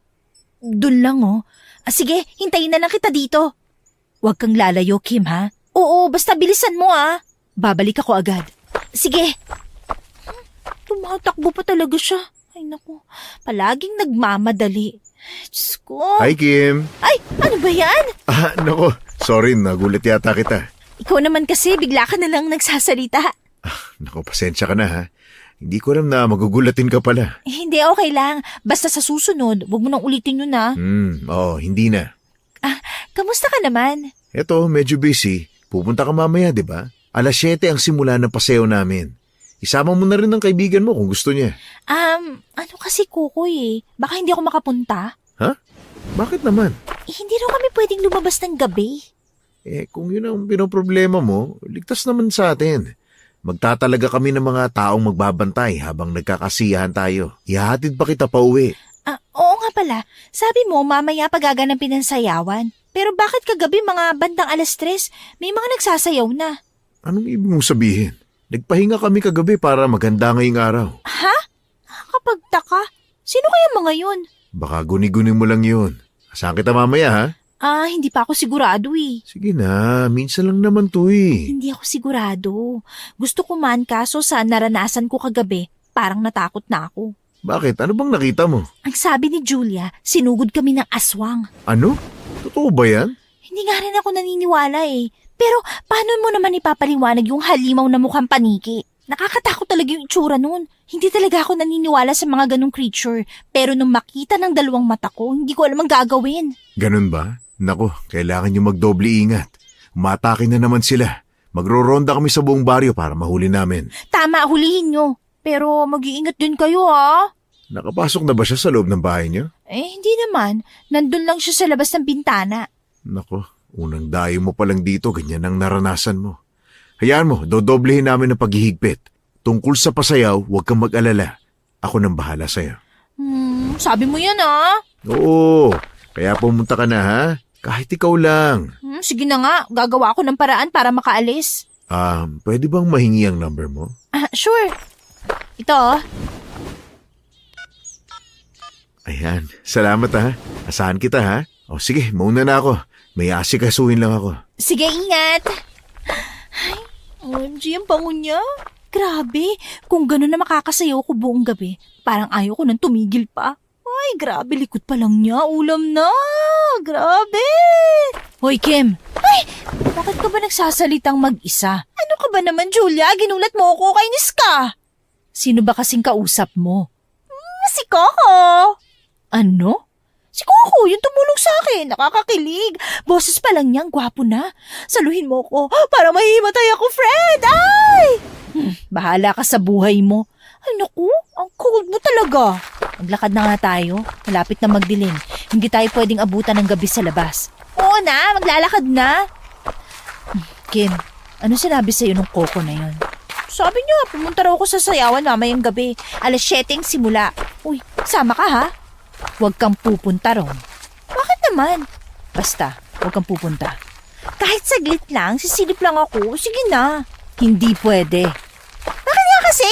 Doon lang oh. Sige, hintayin na lang kita dito. Huwag kang lalayo, Kim, ha? Oo, basta bilisan mo, ah. Babalik ako agad. Sige. Tumatakbo pa talaga siya. Ay, naku. Palaging nagmamadali. Diyos ko.
Hi, Kim.
Ay, ano ba yan?
Nako, sorry, nagulat yata kita.
Ikaw naman kasi, bigla ka na lang nagsasalita.
Nako, pasensya ka na ha. Hindi ko alam na magugulatin ka pala.
Hindi, okay lang. Basta sa susunod, huwag mo nang ulitin yun, ah.
Oo, hindi na.
Kamusta ka naman?
Eto, medyo busy. Pupunta ka mamaya, di ba? 7:00 ang simula ng paseo namin. Isama mo na rin ang kaibigan mo kung gusto niya.
Ano kasi Kukoy eh. Baka hindi ako makapunta.
Ha? Bakit naman?
Hindi raw kami pwedeng lumabas ng gabi.
Kung yun ang pinoproblema mo, ligtas naman sa atin. Magtatalaga kami ng mga taong magbabantay habang nagkakasiyahan tayo. Ihahatid pa kita pa uwi.
Oo nga pala. Sabi mo mamaya pagaganapin ng sayawan. Pero bakit kagabi mga bandang 3:00, may mga nagsasayaw na?
Anong ibig mong sabihin? Nagpahinga kami kagabi para maganda ngayong araw.
Ha? Nakakapagtaka. Sino kaya mga yun?
Baka guni-guni mo lang yun. Asahan kita mamaya ha?
Hindi pa ako sigurado eh.
Sige na, minsan lang naman to eh.
Hindi ako sigurado. Gusto ko man kaso sa naranasan ko kagabi, parang natakot na ako.
Bakit? Ano bang nakita mo?
Ang sabi ni Julia, sinugod kami ng aswang.
Ano? Totoo ba yan?
Hindi nga rin ako naniniwala eh. Pero paano mo naman ipapaliwanag yung halimaw na mukhang paniki? Nakakatakot talaga yung itsura nun. Hindi talaga ako naniniwala sa mga ganong creature. Pero nung makita ng 2 mata ko, hindi ko alam ang gagawin.
Ganun ba? Nako, kailangan nyo magdoble ingat. Umatake na naman sila. Magro-ronda kami sa buong baryo para mahuli namin.
Tama, hulihin nyo. Pero mag-iingat din kayo ha.
Nakapasok na ba siya sa loob ng bahay niyo?
Hindi naman. Nandun lang siya sa labas ng bintana.
Nako, unang dayo mo pa lang dito, ganyan ang naranasan mo. Hayaan mo, dodoblehin namin ang paghihigpit. Tungkol sa pasayaw, huwag kang mag-alala. Ako nang bahala sa'yo.
Sabi mo yan ha.
Oo, kaya pumunta ka na ha? Kahit ikaw lang.
Sige na nga, gagawa ako ng paraan para makaalis.
Pwede bang mahingi ang number mo?
Sure. Ito.
Ayan, salamat ha. Asahan kita ha. Sige, mauna na ako. May asikasuhin lang ako.
Sige, ingat. Ay, OMG, ang bango niya. Grabe, kung gano'n na makakasayaw ko buong gabi, parang ayaw ko nang tumigil pa. Ay, grabe, likod pa lang niya. Ulam na. Grabe. Hoy, Kim. Ay, bakit ka ba nagsasalitang mag-isa? Ano ka ba naman, Julia? Ginulat mo ako, kainis ka.
Sino ba kasing kausap mo?
Si Coco!
Ano?
Si Coco, yung tumulong sa akin. Nakakakilig. Boses pa lang niyang gwapo na. Saluhin mo ko para mahihimatay ako, Fred! Ay!
Bahala ka sa buhay mo.
Ay naku, ang cold mo talaga.
Maglakad na nga tayo. Malapit na magdilim. Hindi tayo pwedeng abutan ng gabi sa labas.
Oo na, maglalakad na.
Kim, ano sinabi sa'yo nung Coco na yon?
Sabi niya, pumunta raw ako sa sayawan mamayang gabi. 7:00 ang simula. Uy, sama ka ha?
Huwag kang pupunta ron.
Bakit naman?
Basta, huwag kang pupunta.
Kahit saglit lang, sisilip lang ako. Sige na.
Hindi pwede.
Bakit nga kasi?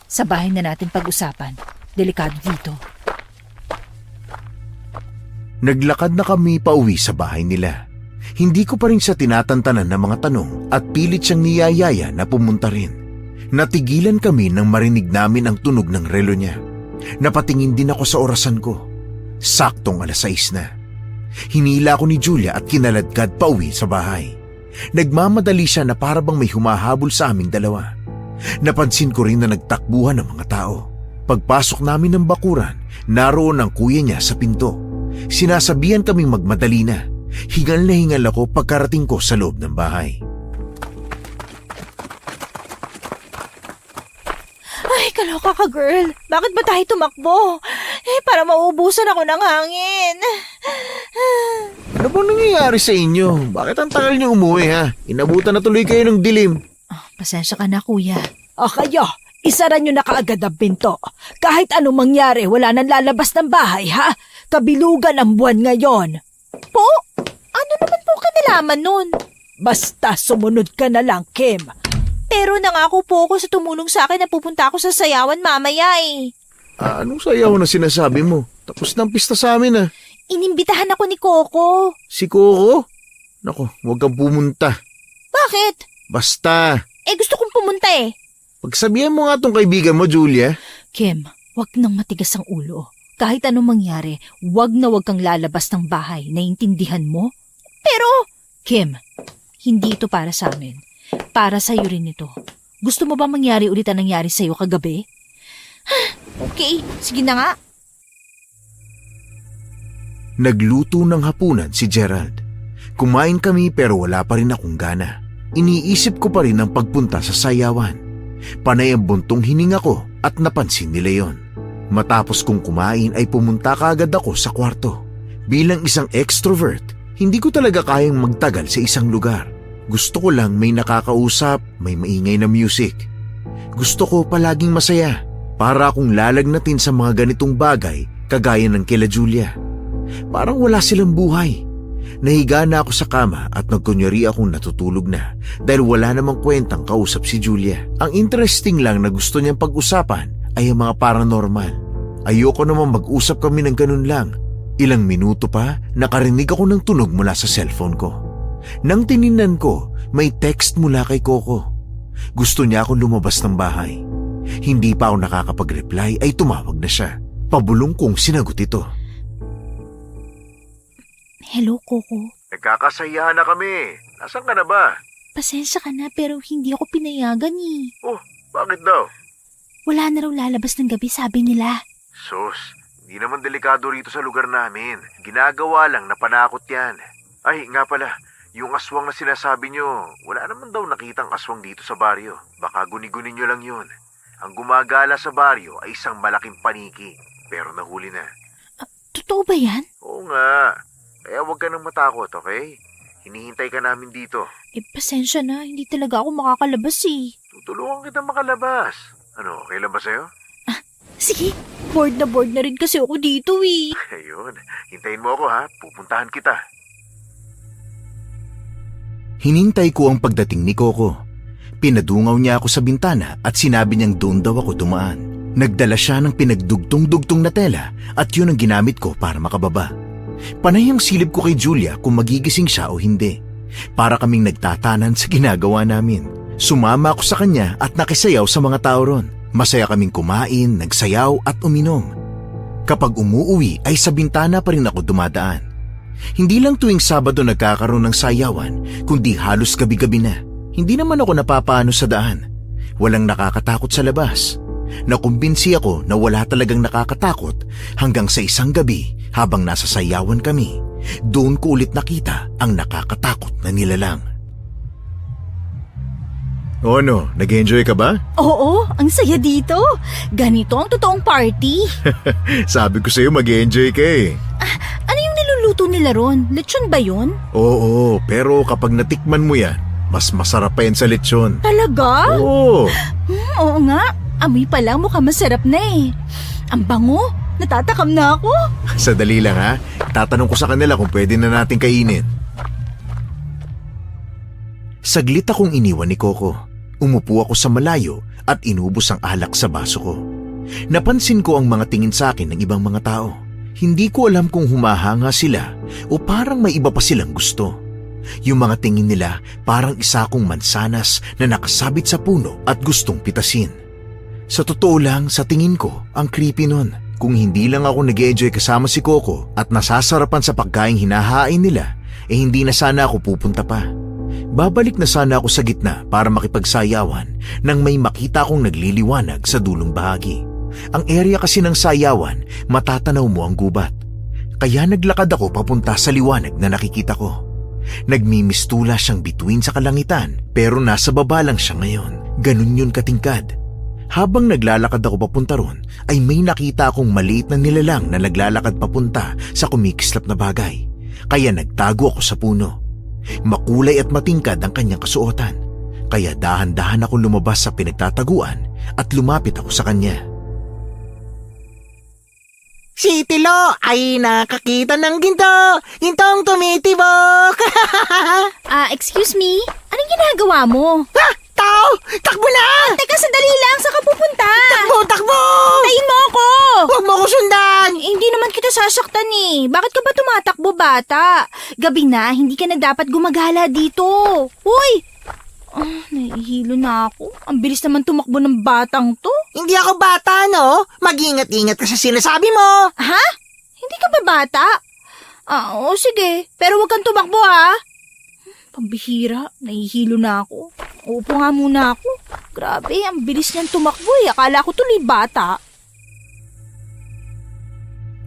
Sa bahay na natin pag-usapan. Delikado dito.
Naglakad na kami pauwi sa bahay nila. Hindi ko pa rin siya tinatantanan ng mga tanong at pilit siyang niyayaya na pumunta rin. Natigilan kami nang marinig namin ang tunog ng relo niya. Napatingin din ako sa orasan ko. Saktong 6:00 na. Hinila ko ni Julia at kinaladkad pauwi sa bahay. Nagmamadali siya na para bang may humahabol sa aming dalawa. Napansin ko rin na nagtakbuhan ng mga tao. Pagpasok namin ng bakuran, naroon ang kuya niya sa pinto. Sinasabihan kaming magmadali na. Hingal na hingal ako pagkarating ko sa loob ng bahay.
Ay, kaloka ka, girl. Bakit ba tayo tumakbo? Para mauubusan ako ng hangin.
Ano bang nangyayari sa inyo? Bakit ang tagal niyo umuwi ha? Inabutan na tuloy kayo ng dilim.
Pasensya ka na, kuya. O kayo, isara nyo na kaagad ang pinto. Kahit anong mangyari, wala nang lalabas ng bahay, ha? Kabilugan ang buwan ngayon.
Po? Ano naman po kinalaman nun?
Basta sumunod ka na lang, Kim.
Pero nangako po ako sa tumulong sa akin na pupunta ako sa sayawan mamaya eh.
Anong sayaw na sinasabi mo? Tapos ng pista sa amin
Inimbitahan ako ni Coco.
Si Coco? Nako, huwag kang pumunta.
Bakit?
Basta.
Gusto kong pumunta eh.
Pagsabihan mo nga tong kaibigan mo, Julia.
Kim, wag nang matigas ang ulo. Kahit anong mangyari, wag na wag kang lalabas ng bahay. Naiintindihan mo?
Pero,
Kim, hindi ito para sa amin. Para sa'yo rin ito. Gusto mo ba mangyari ulit ang nangyari sa'yo kagabi?
okay, sige na nga.
Nagluto ng hapunan si Gerald. Kumain kami pero wala pa rin akong gana. Iniisip ko pa rin ang pagpunta sa sayawan. Panay ang buntong hininga ko at napansin nila yon. Matapos kong kumain ay pumunta kaagad ako sa kwarto. Bilang isang extrovert, hindi ko talaga kayang magtagal sa isang lugar. Gusto ko lang may nakakausap, may maingay na music. Gusto ko palaging masaya para akong lalagnatin sa mga ganitong bagay kagaya ng kila Julia. Parang wala silang buhay. Nahiga na ako sa kama at nagkunyari akong natutulog na dahil wala namang kwentang kausap si Julia. Ang interesting lang na gusto niyang pag-usapan ay ang mga paranormal. Ayoko naman mag-usap kami ng ganun lang. Ilang minuto pa, nakarinig ako ng tunog mula sa cellphone ko. Nang tiningnan ko, may text mula kay Coco. Gusto niya akong lumabas ng bahay. Hindi pa ako nakakapag-reply ay tumawag na siya. Pabulong kong sinagot ito.
Hello, Coco.
Nagkakasayahan na kami. Nasaan ka na ba?
Pasensya ka na pero hindi ako pinayagan eh.
Oh, bakit daw?
Wala na raw lalabas ng gabi, sabi nila.
Sus, hindi naman delikado rito sa lugar namin. Ginagawa lang na panakot yan. Ay, nga pala, yung aswang na sinasabi nyo, wala naman daw nakitang aswang dito sa baryo. Baka guni-guni nyo lang yun. Ang gumagala sa baryo ay isang malaking paniki, pero nahuli na.
Totoo ba yan?
Oo nga. Kaya huwag ka nang matakot, okay? Hinihintay ka namin dito.
Pasensya na, hindi talaga ako makakalabas eh.
Tutulungan kita makalabas. Ano, okay lang ba sa'yo?
Sige, bored na rin kasi ako dito eh.
Ayun, hintayin mo ako ha. Pupuntahan kita. Hinintay ko ang pagdating ni Coco. Pinadungaw niya ako sa bintana at sinabi niyang doon daw ako dumaan. Nagdala siya ng pinagdugtong-dugtong na tela at yun ang ginamit ko para makababa. Panay ang silip ko kay Julia kung magigising siya o hindi. Para kaming nagtatanan sa ginagawa namin. Sumama ako sa kanya at nakisayaw sa mga tao ron. Masaya kaming kumain, nagsayaw at uminom. Kapag umuuwi ay sa bintana pa rin ako dumadaan. Hindi lang tuwing Sabado nagkakaroon ng sayawan, kundi halos gabi-gabi na. Hindi naman ako napapaano sa daan. Walang nakakatakot sa labas. Nakumbinsi ako na wala talagang nakakatakot hanggang sa isang gabi habang nasa sayawan kami, doon ko ulit nakita ang nakakatakot na nilalang. O ano, nag-enjoy ka ba?
Oo, ang saya dito. Ganito ang totoong party.
Sabi ko sa'yo mag-enjoy ka eh.
Ano yung niluluto nila ron? Lechon ba yun?
Oo, pero kapag natikman mo yan, mas masarap pa yan sa lechon.
Talaga?
Oo.
Oo nga. Amoy pa lang mukhang masarap na eh. Ang bango. Natatakam na ako.
Sadali lang ha. Tatanong ko sa kanila kung pwede na natin kainin. Saglit akong iniwan ni Coco. Umupo ako sa malayo at inubos ang alak sa baso ko. Napansin ko ang mga tingin sa akin ng ibang mga tao. Hindi ko alam kung humahanga sila o parang may iba pa silang gusto. Yung mga tingin nila parang isa akong mansanas na nakasabit sa puno at gustong pitasin. Sa totoo lang, sa tingin ko, ang creepy nun. Kung hindi lang ako nag-enjoy kasama si Coco at nasasarapan sa pagkaing hinahain nila, hindi na sana ako pupunta pa. Babalik na sana ako sa gitna para makipagsayawan nang may makita akong nagliliwanag sa dulong bahagi. Ang area kasi ng sayawan, matatanaw mo ang gubat. Kaya naglakad ako papunta sa liwanag na nakikita ko. Nagmimistula siyang bituin sa kalangitan pero nasa baba lang siya ngayon. Ganun yun katingkad. Habang naglalakad ako papunta ron, ay may nakita akong maliit na nilalang na naglalakad papunta sa kumikislap na bagay. Kaya nagtago ako sa puno. Makulay at matingkad ang kanyang kasuotan. Kaya dahan-dahan akong lumabas sa pinagtataguan at lumapit ako sa kanya.
Si Tilo ay nakakita ng ginto. Gintong tumitibok.
Excuse me? Anong ginagawa mo?
Ha! Tao! Takbo na!
Teka, sandali lang. Saan ka pupunta?
Takbo! Takbo!
Tayin mo ako!
Huwag mo ko sundan!
Hindi naman kita sasaktan eh. Bakit ka ba tumatakbo, bata? Gabi na, hindi ka na dapat gumagala dito. Uy! Nahihilo na ako. Ang bilis naman tumakbo ng batang to.
Hindi ako bata, no? Mag-ingat-ingat ka sa sinasabi mo.
Ha? Hindi ka ba bata? Oo, sige. Pero huwag kang tumakbo, ha? Pambihira, nahihilo na ako. Upo nga muna ako. Grabe, ang bilis niyang tumakbo eh. Akala ko tuloy bata.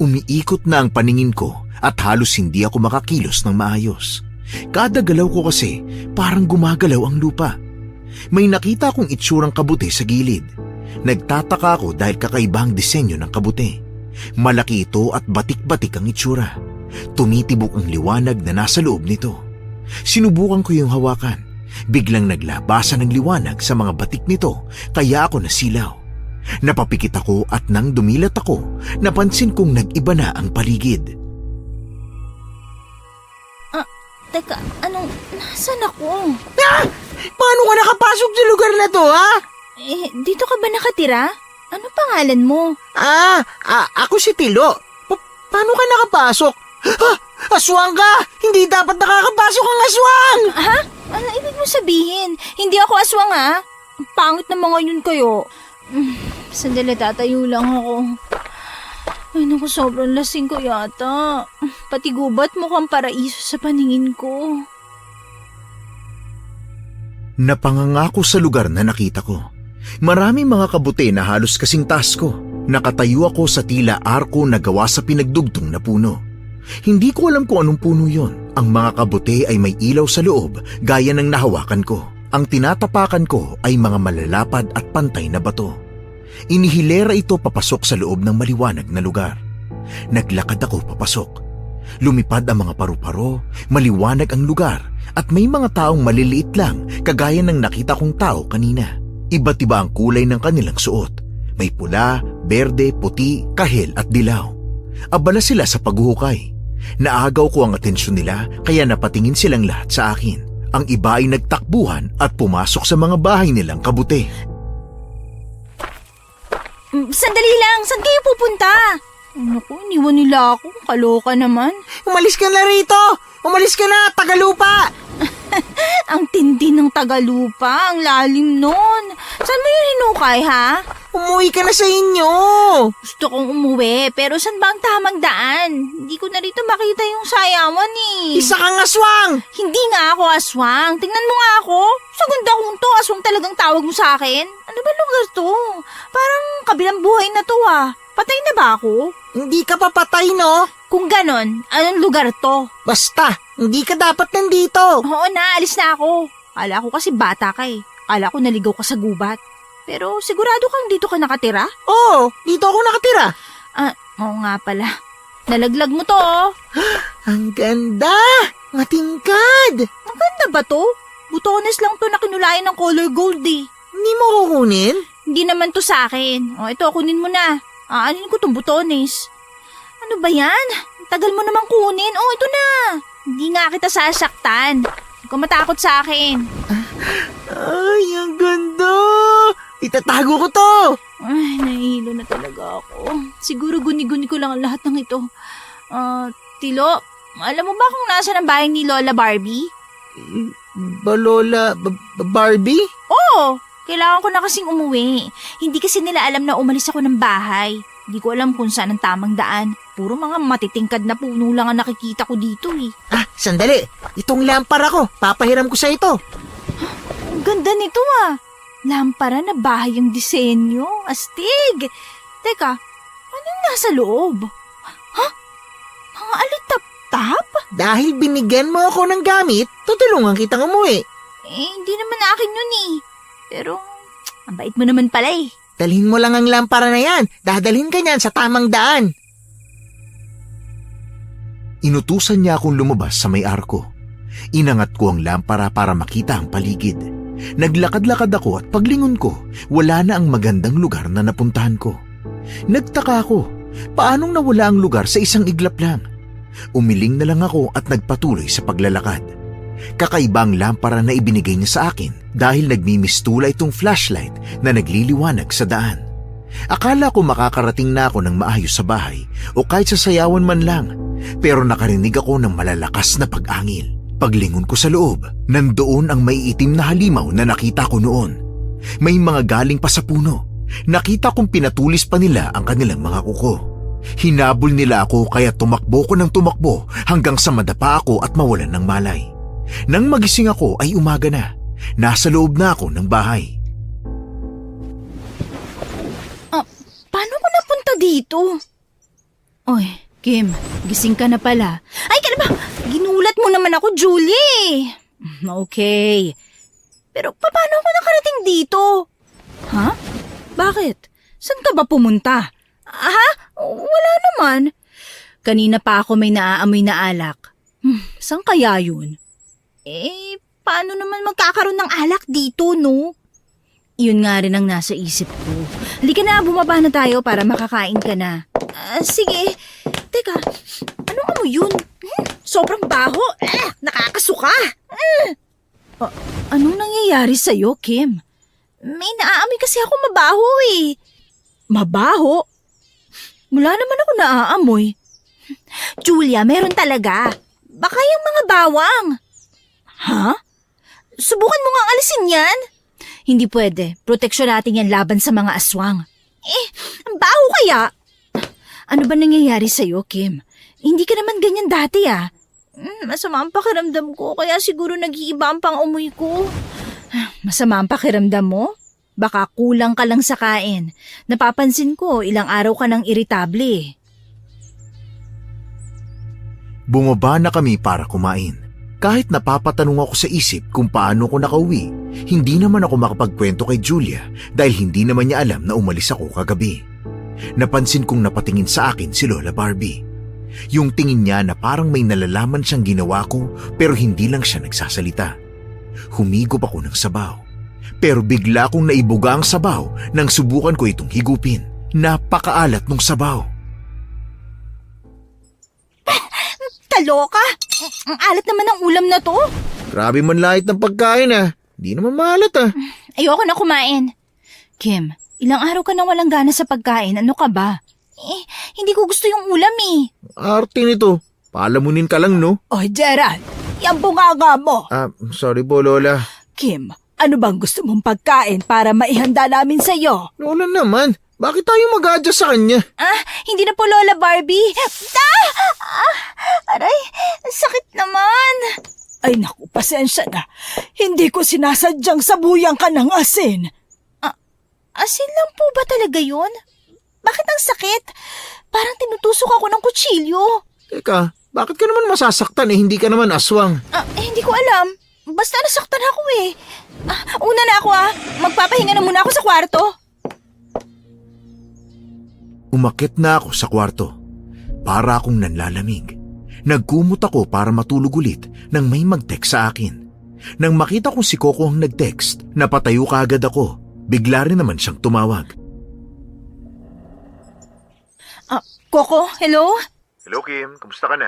Umiikot na ang paningin ko at halos hindi ako makakilos ng maayos. Kada galaw ko kasi parang gumagalaw ang lupa. May nakita akong itsurang kabute sa gilid. Nagtataka ako dahil kakaiba ang disenyo ng kabute. Malaki ito at batik-batik ang itsura. Tumitibok ang liwanag na nasa loob nito. Sinubukan ko yung hawakan. Biglang naglabasan ng liwanag sa mga batik nito kaya ako nasilaw. Napapikit ako at nang dumilat ako, napansin kong nag-iba na ang paligid.
Teka, nasan ako?
Paano ka nakapasok sa lugar na to, ha?
Dito ka ba nakatira? Ano pangalan mo?
Ako si Tilo. Paano ka nakapasok? Aswang ka! Hindi dapat nakakapasok ang aswang!
Ha? Ano ibig mo sabihin? Hindi ako aswang, ha? Ang pangit na mga yun kayo. Sandali, tatayo lang ako. Ay naku, sobrang lasing ko yata. Pati gubat mukhang paraiso sa paningin ko.
Napanganga ko sa lugar na nakita ko. Maraming mga kabute na halos kasing taas ko. Nakatayo ako sa tila arko na gawa sa pinagdugtong na puno. Hindi ko alam kung anong puno yon. Ang mga kabute ay may ilaw sa loob gaya ng nahawakan ko. Ang tinatapakan ko ay mga malalapad at pantay na bato. Inihilera ito papasok sa loob ng maliwanag na lugar. Naglakad ako papasok. Lumipad ang mga paru-paro, maliwanag ang lugar at may mga taong maliliit lang kagaya ng nakita kong tao kanina. Iba't iba ang kulay ng kanilang suot. May pula, berde, puti, kahel at dilaw. Abala sila sa paghuhukay. Naagaw ko ang atensyon nila kaya napatingin silang lahat sa akin. Ang iba ay nagtakbuhan at pumasok sa mga bahay nilang kabute.
Sandali lang, saan kayo pupunta? Naku, iniwan nila ako. Kaloka naman.
Umalis ka na rito! Umalis ka na, Tagalupa!
Ang tindi ng Tagalupa, ang lalim nun. Saan mo yun hinukay, ha?
Umuwi ka na sa inyo!
Gusto kong umuwi, pero saan ba ang tamang daan? Hindi ko na rito makita yung sayawan eh.
Isa kang aswang!
Hindi nga ako aswang. Tingnan mo nga ako. Sa ganda kong to, aswang talagang tawag mo sa akin. Ano Ano ba lugar to? Parang kabilang buhay na to ah. Patay na ba ako?
Hindi ka papatay, no?
Kung ganon, anong lugar to?
Basta, hindi ka dapat nandito.
Oo na, alis na ako. Kala ko kasi bata ka eh. Kala ko naligaw ka sa gubat. Pero sigurado kang dito ka nakatira?
Oo, dito ako nakatira.
Oo nga pala. Nalaglag mo to oh.
Ang ganda! Matingkad!
Ang ganda ba to? Butones lang to na kinulayan ng color gold eh.
Hindi mo kukunin?
Hindi naman to sa akin. O ito, kunin mo na. Aanin ko tong butones. Ano ba yan? Tagal mo naman kunin. Oh, ito na. Hindi nga kita sasaktan. Huwag ka matakot sa akin.
Ay, ang ganda! Itatago ko to!
Ay, nahihilo na talaga ako. Siguro guni-guni ko lang ang lahat ng ito. Tilo, alam mo ba kung nasa ng bahay ni Lola Barbie?
Barbie?
Oo, kailangan ko na kasing umuwi. Hindi kasi nila alam na umalis ako ng bahay. Hindi ko alam kung saan ang tamang daan. Puro mga matitingkad na puno lang ang nakikita ko dito eh.
Sandali. Itong lampara ko. Papahiram ko sa ito.
Ang ganda nito ah. Lampara na bahay ang disenyo. Astig. Teka, ano yung nasa loob? Ha? Mga alitap-tap?
Dahil binigyan mo ako ng gamit, tutulungan kitang umuwi.
Hindi naman akin yun eh. Pero, ang bait mo naman pala eh.
Dalhin mo lang ang lampara na yan. Dadalhin ka niyan sa tamang daan.
Inutusan niya akong lumabas sa may arko. Inangat ko ang lampara para makita ang paligid. Naglakad-lakad ako at paglingon ko, wala na ang magandang lugar na napuntahan ko. Nagtaka ako, paanong nawala ang lugar sa isang iglap lang? Umiling na lang ako at nagpatuloy sa paglalakad. Kakaiba ang lampara na ibinigay niya sa akin dahil nagmimistula itong flashlight na nagliliwanag sa daan. Akala ko makakarating na ako ng maayos sa bahay o kahit sa sayawan man lang, pero nakarinig ako ng malalakas na pag-angil. Paglingon ko sa loob, nandoon ang maiitim na halimaw na nakita ko noon. May mga galing pa sa puno. Nakita kong pinatulis pa nila ang kanilang mga kuko. Hinabol nila ako kaya tumakbo ko ng tumakbo hanggang sa madapa ako at mawalan ng malay. Nang magising ako ay umaga na. Nasa loob na ako ng bahay.
Paano ko napunta dito? Oy, Kim, gising ka na pala. Ay, ka na ba? Ginulat mo naman ako, Julie. Okay. Pero paano ako nakarating dito? Ha? Bakit? Saan ka ba pumunta? Ha? Wala naman. Kanina pa ako may naaamoy na alak. Saan kaya yun? Paano naman magkakaroon ng alak dito, no? Yun nga rin ang nasa isip ko. Halika na, bumaba na tayo para makakain ka na. Sige. Teka, anong amoy yun? Sobrang baho. Nakakasuka. Anong nangyayari sa'yo, Kim? May naaamoy kasi ako mabaho eh. Mabaho? Mula naman ako naaamoy. Julia, meron talaga. Baka yung mga bawang. Ha? Subukan mo nga alisin yan. Hindi pwede. Proteksyon natin yan laban sa mga aswang. Ang baho kaya? Ano ba nangyayari sa'yo, Kim? Hindi ka naman ganyan dati ah. Masama ang pakiramdam ko, kaya siguro nag-iiba ang pang-umoy ko. Masama ang pakiramdam mo? Baka kulang ka lang sa kain. Napapansin ko, ilang araw ka nang iritable.
Bumaba na kami para kumain. Kahit napapatanong ako sa isip kung paano ko nakauwi, hindi naman ako makapagkwento kay Julia dahil hindi naman niya alam na umalis ako kagabi. Napansin kong napatingin sa akin si Lola Barbie. Yung tingin niya na parang may nalalaman siyang ginawa ko pero hindi lang siya nagsasalita. Humigop ako ng sabaw. Pero bigla kong naibuga ang sabaw nang subukan ko itong higupin. Napakaalat ng sabaw.
Kaloka? Ang alat naman ng ulam na to.
Grabe man lahit ng pagkain ah. Di naman maalat ah.
Ayoko na kumain. Kim, ilang araw ka nang walang gana sa pagkain. Ano ka ba? Hindi ko gusto yung ulam eh.
Arte nito. Palamunin ka lang no?
Oy, Gerald, yan bunganga mo.
Sorry po Lola.
Kim, ano bang gusto mong pagkain para maihanda namin sa'yo?
Lola naman. Bakit tayo mag-adjust sa kanya?
Hindi na po Lola Barbie. Aray, sakit naman.
Ay naku, pasensya na. Hindi ko sinasadyang sabuyan ka ng asin.
Asin lang po ba talaga yun? Bakit ang sakit? Parang tinutusok ako ng kutsilyo.
Teka, bakit ka naman masasaktan hindi ka naman aswang?
Hindi ko alam. Basta nasaktan ako eh. Una na ako Magpapahinga na muna ako sa kwarto.
Umakyat na ako sa kwarto. Para akong nanlalamig. Nagkumot ako para matulog ulit nang may mag-text sa akin. Nang makita kong si Coco ang nag-text, napatayo kaagad ako. Bigla rin naman siyang tumawag.
Coco, hello?
Hello Kim, kumusta ka na?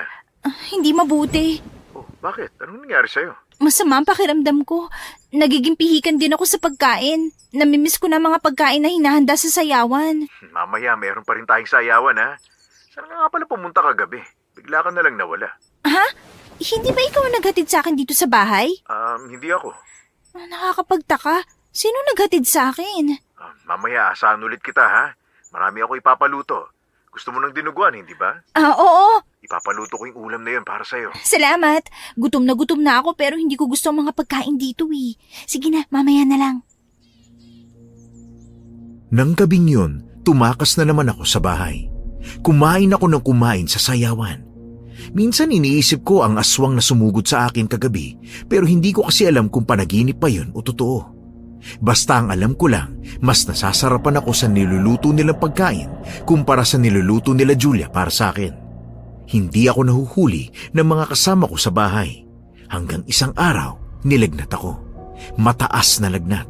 Hindi mabuti.
Oh, bakit? Anong nangyari sa'yo?
Masama ang pakiramdam ko. Nagiging pihikan din ako sa pagkain. Namimiss ko na mga pagkain na hinahanda sa sayawan.
Mamaya, meron pa rin tayong sayawan ha. Saan ka nga pala pumunta kagabi? Bigla ka na lang nawala.
Ha? Hindi ba ikaw ang naghatid sa akin dito sa bahay?
Hindi ako.
Nakakapagtaka. Sino naghatid sa akin?
Mamaya, asahan ulit kita ha. Marami ako ipapaluto. Gusto mo ng dinuguan, hindi ba?
Oo.
Ipapaluto ko yung ulam na yun para sa'yo.
Salamat. Gutom na ako pero hindi ko gusto ang mga pagkain dito eh. Sige na, mamaya na lang.
Nang gabing yun, tumakas na naman ako sa bahay. Kumain ako ng kumain sa sayawan. Minsan iniisip ko ang aswang na sumugod sa akin kagabi pero hindi ko kasi alam kung panaginip pa yun o totoo. Basta ang alam ko lang, mas nasasarapan ako sa niluluto nilang pagkain kumpara sa niluluto nila Julia para sa akin. Hindi ako nahuhuli ng mga kasama ko sa bahay. Hanggang isang araw, nilagnat ako. Mataas na lagnat.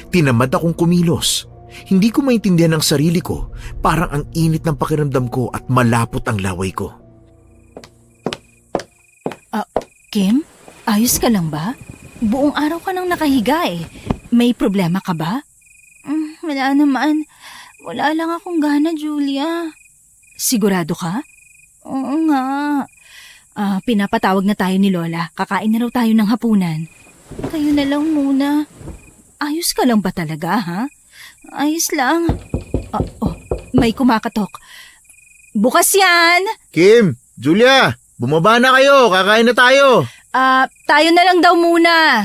Tinamad akong kumilos. Hindi ko maintindihan ang sarili ko, parang ang init ng pakiramdam ko at malapot ang laway ko.
Kim, ayos ka lang ba? Buong araw ka nang nakahiga eh. May problema ka ba? Wala naman. Wala lang akong gana, Julia. Sigurado ka? Oo nga. Pinapatawag na tayo ni Lola. Kakain na raw tayo ng hapunan. Kayo na lang muna. Ayos ka lang ba talaga, ha? Ayos lang. May kumakatok. Bukas yan!
Kim, Julia, bumaba na kayo. Kakain na tayo.
Tayo na lang daw muna.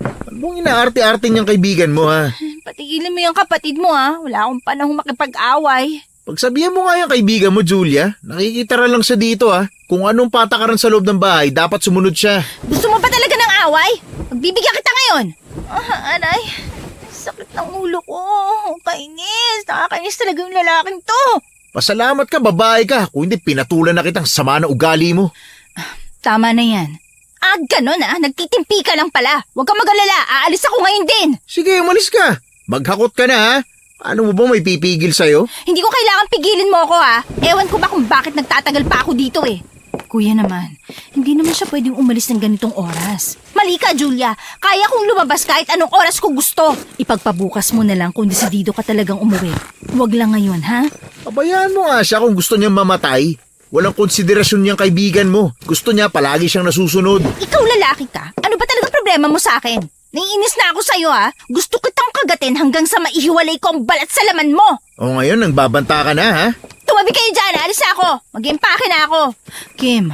Ano bang inaarte-arte niyang kaibigan mo ha?
Patigilin mo yung kapatid mo, ha? Wala akong panahong makipag-away.
Pagsabihan mo nga yung kaibigan mo, Julia. Nakikitara lang siya dito ha. Kung anong patakaran sa loob ng bahay, dapat sumunod siya.
Gusto mo ba talaga ng away? Magbibigyan kita ngayon. Aray, sakit ng ulo ko. Kainis. Nakakainis talaga yung lalaking to.
Pasalamat ka, babae ka. Kung hindi, pinatulan na kitang sama na ugali mo.
Tama na yan. Ganon nagtitimpi ka lang pala. Huwag kang mag-alala, aalis ako ngayon din.
Sige, umalis ka. Maghakot ka na ha. Ano mo ba may pipigil sa'yo?
Hindi ko kailangan pigilin mo ako Ewan ko ba kung bakit nagtatagal pa ako dito eh. Kuya naman, hindi naman siya pwedeng umalis ng ganitong oras. Mali ka, Julia. Kaya kong lumabas kahit anong oras ko gusto. Ipagpabukas mo na lang kung desidido ka talagang umuwi. Huwag lang ngayon, ha?
Pabayaan mo nga siya kung gusto niyang mamatay. Walang konsiderasyon niyang kaibigan mo. Gusto niya palagi siyang nasusunod.
Ikaw lalaki ka. Ano ba talaga problema mo sa akin? Naiinis na ako sa'yo Gusto kitang kagatin hanggang sa maihiwalay ko ang balat sa laman mo.
O ngayon, nang babanta ka na ha?
Tumabi kayo dyan, alis ako. Mag-impake na ako. Kim,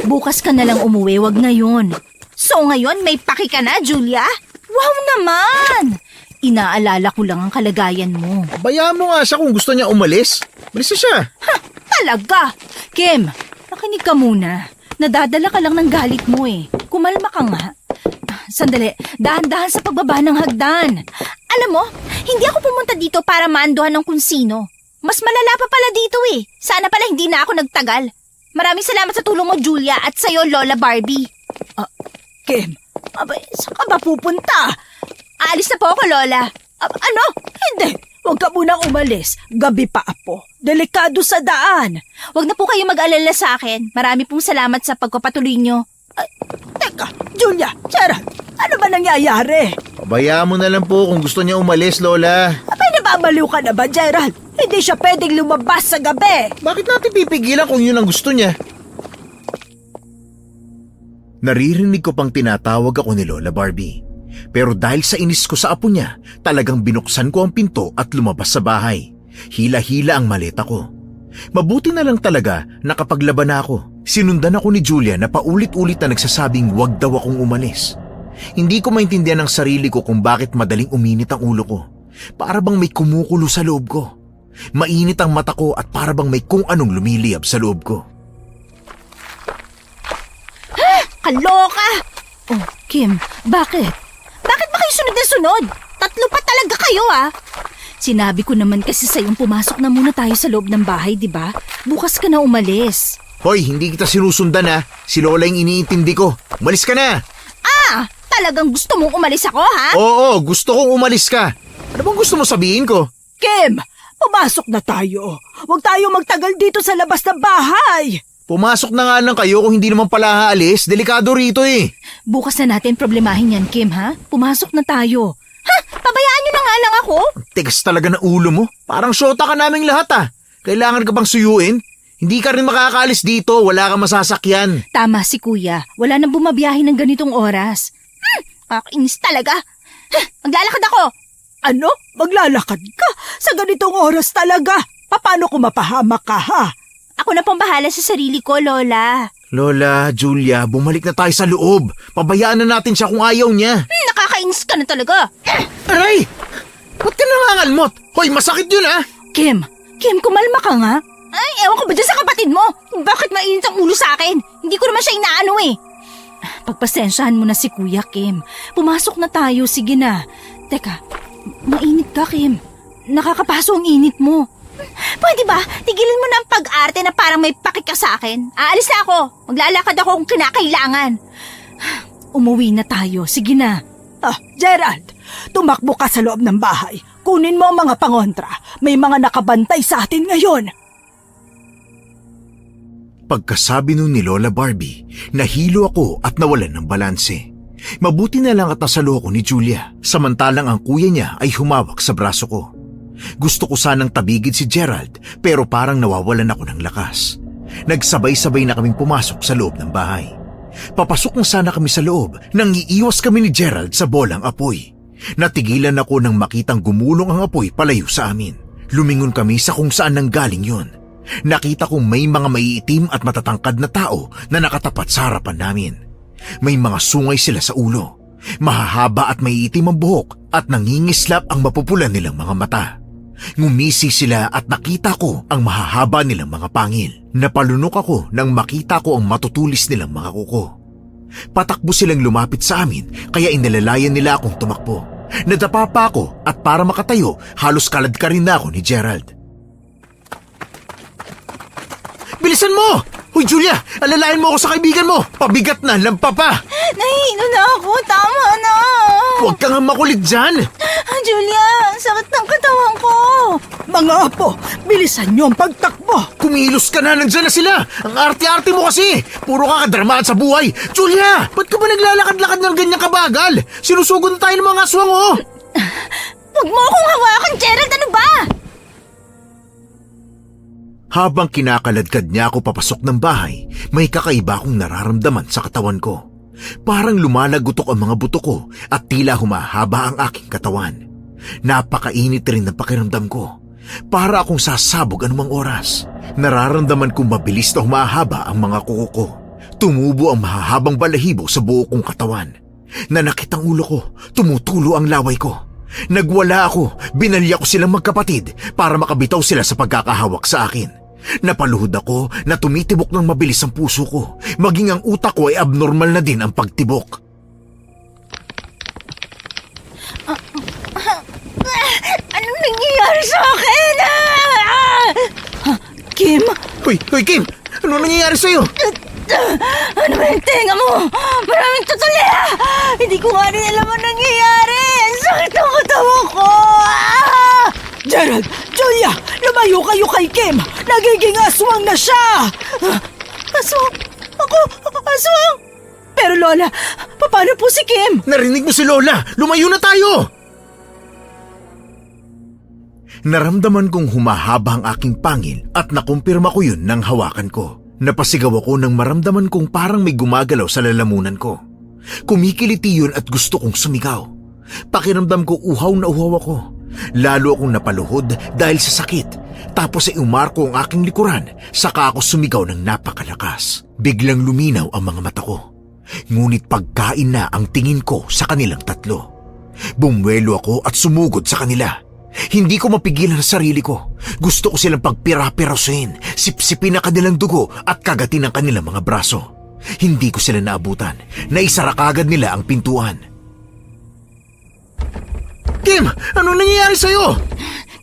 bukas ka na lang umuwi, wag ngayon. So ngayon, may paki ka na, Julia? Wow naman! Inaalala ko lang ang kalagayan mo.
Bayaan mo nga siya kung gusto niya umalis. Malis na siya.
Talaga! Kim, nakinig ka muna. Nadadala ka lang ng galit mo eh. Kumalma ka nga. Sandali, dahan-dahan sa pagbaba ng hagdan. Alam mo, hindi ako pumunta dito para maanduhan ng kung sino. Mas malala pa pala dito eh. Sana pala hindi na ako nagtagal. Maraming salamat sa tulong mo, Julia, at sa'yo, Lola Barbie.
Kim, saan ka ba pupunta?
Aalis na po ako, Lola.
Ano? Hindi. Huwag ka munang umalis. Gabi pa, Apo. Delikado sa daan.
Huwag na po kayo mag-alala sa akin. Marami pong salamat sa pagpapatuloy nyo.
Teka, Julia, Gerald, ano ba nangyayari?
Pabayaan mo na lang po kung gusto niya umalis, Lola.
Nababaliw ka na ba, Gerald? Hindi siya pwedeng lumabas sa gabi.
Bakit natin pipigilan kung yun ang gusto niya?
Naririnig ko pang tinatawag ako ni Lola Barbie. Pero dahil sa inis ko sa apo niya, talagang binuksan ko ang pinto at lumabas sa bahay. Hila-hila ang maleta ko. Mabuti na lang talaga nakapaglaban na ako. Sinundan ako ni Julia na paulit-ulit na nagsasabing wag daw akong umalis. Hindi ko maintindihan ang sarili ko kung bakit madaling uminit ang ulo ko. Para bang may kumukulo sa loob ko. Mainit ang mata ko at para bang may kung anong lumiliyab sa loob ko.
Kaloka! Oh, Kim, bakit? Bakit ba kayo sunod na sunod? 3 pa talaga kayo, ah! Sinabi ko naman kasi sa'yong pumasok na muna tayo sa loob ng bahay, di ba? Bukas ka na umalis.
Hoy, hindi kita sinusundan ha. Si Lola yung iniintindi ko. Umalis ka na!
Ah! Talagang gusto mong umalis ako, ha?
Oo, gusto kong umalis ka. Ano bang gusto mo sabihin ko?
Kim, pumasok na tayo. Huwag tayo magtagal dito sa labas ng bahay.
Pumasok na nga lang kayo kung hindi naman pala aalis. Delikado rito eh.
Bukas na natin problemahin yan, Kim, ha? Pumasok na tayo. Ha? Pabayaan nyo na nga lang ako?
Tigas talaga na ulo mo. Parang syota ka naming lahat ah. Kailangan ka bang suyuin? Hindi ka rin makakaalis dito. Wala kang masasakyan.
Tama si Kuya. Wala nang bumabiyahe ng ganitong oras. Kakainis talaga. Maglalakad ako.
Ano? Maglalakad ka? Sa ganitong oras talaga? Paano kung mapahamak ka, ha?
Ako na pong bahala sa sarili ko, Lola.
Lola, Julia, bumalik na tayo sa loob. Pabayaan na natin siya kung ayaw niya.
Nakakainis ka na talaga.
Aray! Ba't ka nangangalmot? Hoy, masakit yun ah!
Kim, kumalma ka nga.
Ay, ewan ko ba dyan sa kapatid mo? Bakit mainit ang ulo sa akin? Hindi ko naman siya inaano eh. Pagpasensyahan mo na si Kuya, Kim. Pumasok na tayo, sige na. Teka, mainit ka, Kim. Nakakapaso ang init mo. Pwede ba? Tigilin mo na ang pag-arte na parang may pakik ka sa akin. Aalis na ako. Maglalakad ako kung kinakailangan. Umuwi na tayo, sige na.
Gerald, tumakbo ka sa loob ng bahay. Kunin mo ang mga pangontra. May mga nakabantay sa atin ngayon.
Pagkasabi nun ni Lola Barbie, nahilo ako at nawalan ng balanse. Mabuti na lang at nasalo ko ni Julia, samantalang ang kuya niya ay humawak sa braso ko. Gusto ko sanang tabigin si Gerald pero parang nawawalan ako ng lakas. Nagsabay-sabay na kaming pumasok sa loob ng bahay. Papasok na sana kami sa loob nang iiwas kami ni Gerald sa bolang apoy. Natigilan ako nang makitang gumulong ang apoy palayo sa amin. Lumingon kami sa kung saan nanggaling yon. Nakita kong may mga maiitim at matatangkad na tao na nakatapat sa harapan namin. May mga sungay sila sa ulo. Mahahaba at maiitim ang buhok at nangingislap ang mapupula nilang mga mata. Ngumisi sila at nakita ko ang mahahaba nilang mga pangil. Napalunok ako nang makita ko ang matutulis nilang mga kuko. Patakbo silang lumapit sa amin kaya inilalayan nila akong tumakbo. Nadapa pa ako at para makatayo halos kalad ka rin na ako ni Gerald. Bilisan mo! Hoy Julia, alalayan mo ako sa kaibigan mo! Pabigat na, lampa pa!
Nahihilo na ako, tama na.
Huwag ka nga makulit dyan!
Julia, ang sakit ng katawan ko.
Mga apo, bilisan niyo ang pagtakbo.
Kumilos ka na, nandyan na sila! Ang arte-arte mo kasi! Puro ka kadramaan sa buhay! Julia! Ba't ka ba naglalakad-lakad ng ganyang kabagal? Sinusugod na tayo ng mga aswang, oh!
Huwag mo akong hawakan, Gerald, ano ba?
Habang kinakaladkad niya ako papasok ng bahay, may kakaiba akong nararamdaman sa katawan ko. Parang lumalagutok ang mga buto ko at tila humahaba ang aking katawan. Napakainit rin ang pakiramdam ko. Para akong sasabog anumang oras. Nararamdaman kong mabilis na humahaba ang mga kuko ko. Tumubo ang mahahabang balahibo sa buo kong katawan. Nanakit ang ulo ko, tumutulo ang laway ko. Nagwala ako, binalya ko silang magkapatid para makabitaw sila sa pagkakahawak sa akin. Napaluhod ako na tumitibok ng mabilis ang puso ko. Maging ang utak ko ay abnormal na din ang pagtibok.
Anong nangyayari sa akin?
Kim,
Hoy Kim! Ano nangyayari sa'yo?
Ano ba yung tenga mo? Maraming tutuli. Hindi ko nga rin alam ang nangyayari. Ang sakit ng katawan ko.
Gerald, Julia, lumayo kayo kay Kim. Nagiging aswang na siya.
Aswang? Ako? Aswang?
Pero Lola, paano po si Kim?
Narinig mo si Lola! Lumayo na tayo! Naramdaman kong humahaba ang aking pangil at nakumpirma ko yun nang hawakan ko. Napasigaw ako nang maramdaman kong parang may gumagalaw sa lalamunan ko. Kumikiliti yun at gusto kong sumigaw. Pakiramdam ko uhaw na uhaw ako. Lalo akong napaluhod dahil sa sakit. Tapos ay umarko ang aking likuran, saka ako sumigaw ng napakalakas. Biglang luminaw ang mga mata ko. Ngunit pagkain na ang tingin ko sa kanilang tatlo. Bumwelo ako at sumugod sa kanila. Hindi ko mapigilan ang sarili ko. Gusto ko silang pagpira-pirasohin, sipsipin ang kanilang dugo at kagatin ang kanilang mga braso. Hindi ko sila naabutan. Naisara kagad nila ang pintuan. Kim, anong nangyayari sa'yo?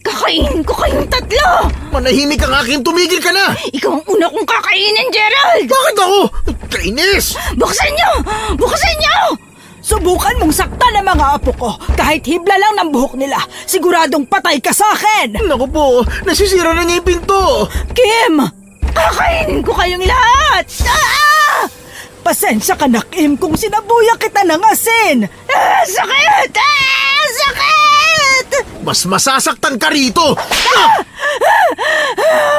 Kakainin ko kayong tatlo!
Manahimik ang aking, tumigil ka na!
Ikaw ang una kong kakainin, Gerald!
Bakit ako? Kainis!
Buksan niyo! Buksan niyo!
Subukan mong saktan ang mga apo ko. Kahit hibla lang ng buhok nila, siguradong patay ka sa akin!
Naku po, nasisira na niya yung pinto!
Kim!
Kakainin ko kayong lahat! Ah!
Pasensya ka na, Kim, kung sinabuyan kita ng asin!
Ah, sakit! Ah, sakit!
Mas masasaktan ka rito!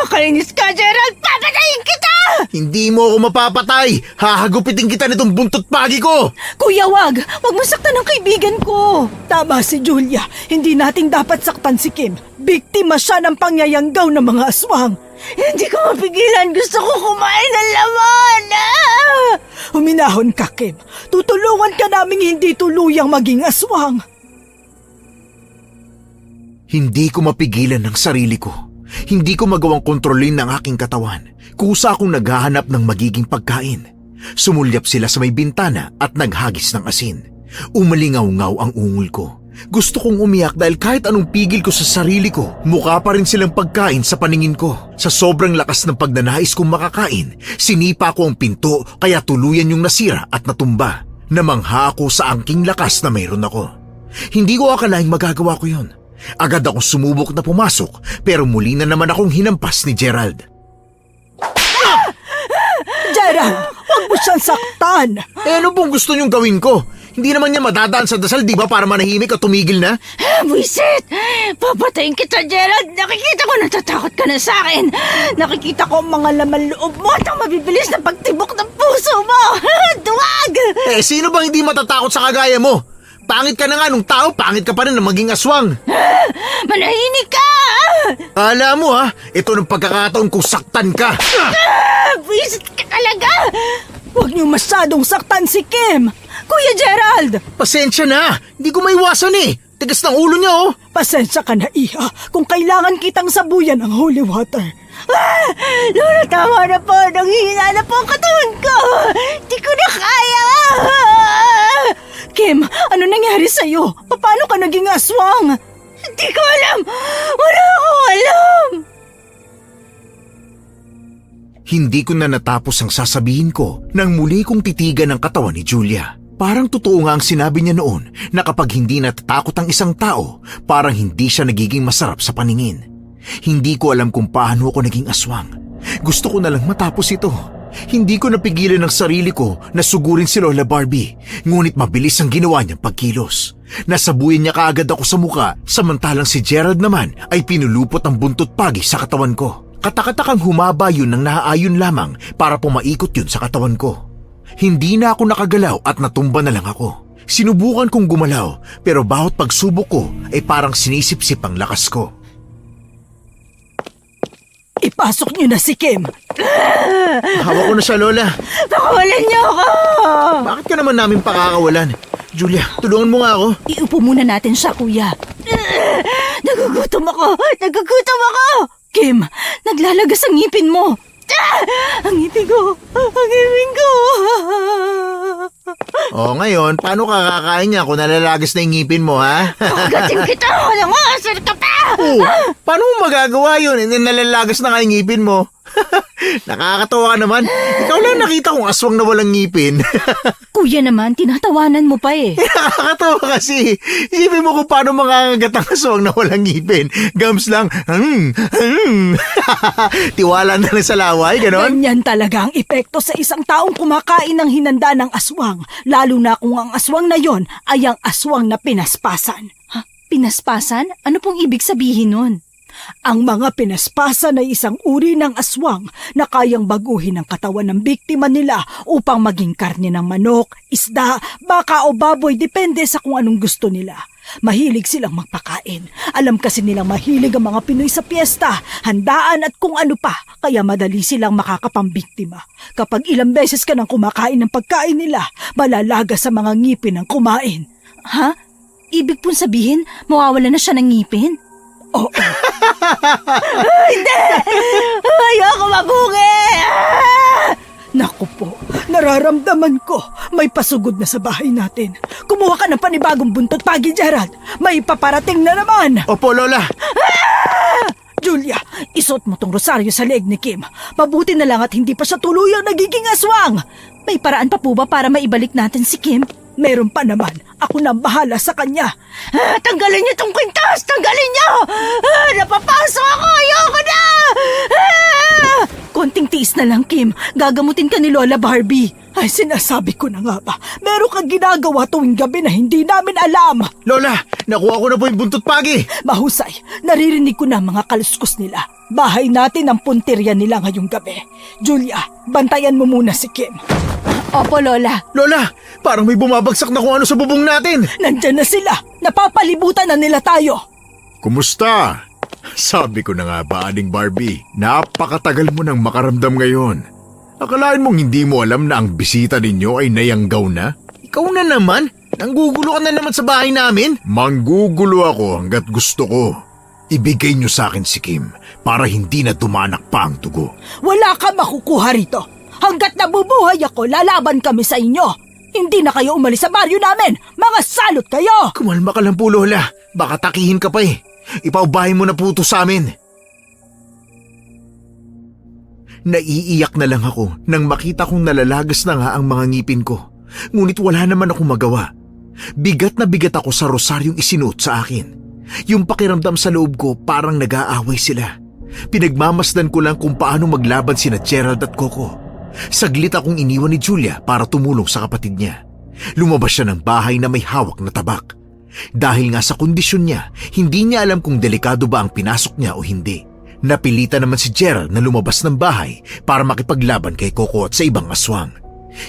Kainis ka, Gerald! Papatayin kita!
Hindi mo ako mapapatay! Hahagupitin kita nitong buntot pagi ko!
Kuya, wag! Wag mo saktan ang kaibigan ko! Tama si Julia. Hindi natin dapat saktan si Kim. Biktima siya ng pangyayanggaw ng mga aswang.
Hindi ko mapigilan. Gusto ko kumain ng laman! Ah!
Huminahon ka, Kim. Tutulungan ka naming hindi tuluyang maging aswang.
Hindi ko mapigilan ng sarili ko. Hindi ko magawang kontrolin ng aking katawan. Kusa akong naghahanap ng magiging pagkain. Sumulyap sila sa may bintana at naghagis ng asin. Umalingaw-ngaw ang ungol ko. Gusto kong umiyak dahil kahit anong pigil ko sa sarili ko, mukha pa rin silang pagkain sa paningin ko. Sa sobrang lakas ng pagnanais kong makakain, sinipa ko ang pinto kaya tuluyan yung nasira at natumba. Namangha ako sa angking lakas na mayroon ako. Hindi ko akalaing magagawa ko yun. Agad akong sumubok na pumasok pero muli na naman akong hinampas ni Gerald.
Gerald, wag mo siyang saktan.
Ano pong gusto niyong gawin ko? Hindi naman niya madadaan sa dasal, di ba, para manahimik at tumigil na?
Buisit! Papatayin kita, Gerald! Nakikita ko natatakot ka na sa akin! Nakikita ko ang mga laman loob mo at ang mabibilis na pagtibok ng puso mo! Duwag!
Sino bang hindi matatakot sa kagaya mo? Pangit ka na nga nung tao, pangit ka pa rin na maging aswang.
Manahimik ka!
Alam mo ito ng pagkakataon kung saktan ka.
Buisit ka talaga!
Huwag niyo masyadong saktan si Kim. Kuya Gerald!
Pasensya na, hindi ko maiwasan Tigas ng ulo niya
Pasensya ka na, Iha, kung kailangan kitang sabuyan ng holy water.
Lola, tama na po! Nanghihina na po ang katawan ko! Di ko na kaya!
Kim, ano nangyari sa'yo? Paano ka naging aswang?
Di ko alam! Wala akong alam!
Hindi ko na natapos ang sasabihin ko nang muli kong titigan ang katawan ni Julia. Parang totoo nga ang sinabi niya noon na kapag hindi natatakot ang isang tao, parang hindi siya nagiging masarap sa paningin. Hindi ko alam kung paano ako naging aswang. Gusto ko na lang matapos ito. Hindi ko napigilan ang sarili ko na sugurin si Lola Barbie, ngunit mabilis ang ginawa niyang pagkilos. Nasabuyan niya kaagad ako sa muka, samantalang si Gerald naman ay pinulupot ang buntot pagi sa katawan ko. Katakatakang humaba yun ng naaayon lamang para pumaikot yun sa katawan ko. Hindi na ako nakagalaw at natumba na lang ako. Sinubukan kong gumalaw pero bawat pagsubok ko ay parang sinisipsip ang lakas ko.
Ipasok niyo na si Kim.
Hawak ko na siya, Lola.
Pakawalan niyo ako!
Bakit ka naman namin pakakawalan? Julia, tulungan mo nga ako.
Iupo muna natin siya, kuya.
Nagugutom ako! Nagugutom ako!
Kim, naglalagas ang ngipin mo.
Ang ngipin ko! Ang ngipin ko!
Ngayon, paano ka kakain niya kung nalalagas na yung ngipin mo, ha?
Pagatin kita! Walang asar ka pa!
Paano mo magagawa yun? Nalalagas na nga yung ngipin mo. Nakakatawa ka naman. Ikaw lang nakita kong aswang na walang ngipin.
Kuya naman, tinatawanan mo pa
Nakakatawa kasi. Isipin mo kung paano mangangagat ang aswang na walang ngipin. Gums lang. Tiwala na lang sa laway, ganon?
Ganyan talaga ang epekto sa isang taong kumakain ng hinanda ng aswang, lalo na kung ang aswang na yon ay ang aswang na pinaspasan.
Ha? Pinaspasan? Ano pong ibig sabihin nun?
Ang mga pinaspasan ay isang uri ng aswang na kayang baguhin ang katawan ng biktima nila upang maging karne ng manok, isda, baka o baboy, depende sa kung anong gusto nila. Mahilig silang magpakain. Alam kasi nilang mahilig ang mga Pinoy sa piyesta, handaan at kung ano pa, kaya madali silang makakapambiktima. Kapag ilang beses ka nang kumakain ng pagkain nila, malalaga sa mga ngipin ng kumain.
Ha? Ibig pong sabihin, mawawala na siya ng ngipin?
Oo. Hindi! Ayoko mabungi! Naku po, nararamdaman ko. May pasugod na sa bahay natin. Kumuha ka ng panibagong buntot, Pagi Gerald. May paparating na naman.
Opo, Lola.
Julia, isuot mo tong rosaryo sa leeg ni Kim. Mabuti na lang at hindi pa siya tuluyang nagiging aswang. May paraan pa po ba para maibalik natin si Kim? Meron pa naman. Ako na bahala sa kanya. Tanggalin niyo tong kwintas! Tanggalin niyo! Napapasok ako! Ayoko na! Konting tiis na lang, Kim. Gagamutin ka ni Lola Barbie. Ay, sinasabi ko na nga ba. Meron kang ginagawa tuwing gabi na hindi namin alam.
Lola, nakuha ko na po yung buntot pagi.
Mahusay, naririnig ko na ang mga kaluskos nila. Bahay natin ang puntirya nila ngayong gabi. Julia, bantayan mo muna si Kim.
Opo, Lola.
Lola, parang may bumabagsak na kung ano sa bubong natin.
Nandyan na sila. Napapalibutan na nila tayo.
Kumusta? Sabi ko na nga ba, Aling Barbie, napakatagal mo nang makaramdam ngayon. Akalain mong hindi mo alam na ang bisita ninyo ay nayanggaw na? Ikaw na naman? Nanggugulo ka na naman sa bahay namin? Manggugulo ako hanggat gusto ko. Ibigay niyo sa akin si Kim para hindi na dumanak pa ang tugo.
Wala ka makukuha rito. Hanggat nabubuhay ako, lalaban kami sa inyo. Hindi na kayo umalis sa baryo namin. Mga salot kayo!
Kumalma ka lang po, Lola. Baka takihin ka pa eh. Ipaubahin mo na po ito sa amin. Naiiyak na lang ako nang makita kong nalalagas na nga ang mga ngipin ko. Ngunit wala naman akong magawa. Bigat na bigat ako sa rosaryong isinuot sa akin. Yung pakiramdam sa loob ko parang nag-aaway sila. Pinagmamasdan ko lang kung paano maglaban sina Gerald at Coco. Saglit akong iniwan ni Julia para tumulong sa kapatid niya. Lumabas siya ng bahay na may hawak na tabak. Dahil nga sa kondisyon niya, hindi niya alam kung delikado ba ang pinasok niya o hindi. Napilitan naman si Gerald na lumabas ng bahay para makipaglaban kay Coco at sa ibang aswang.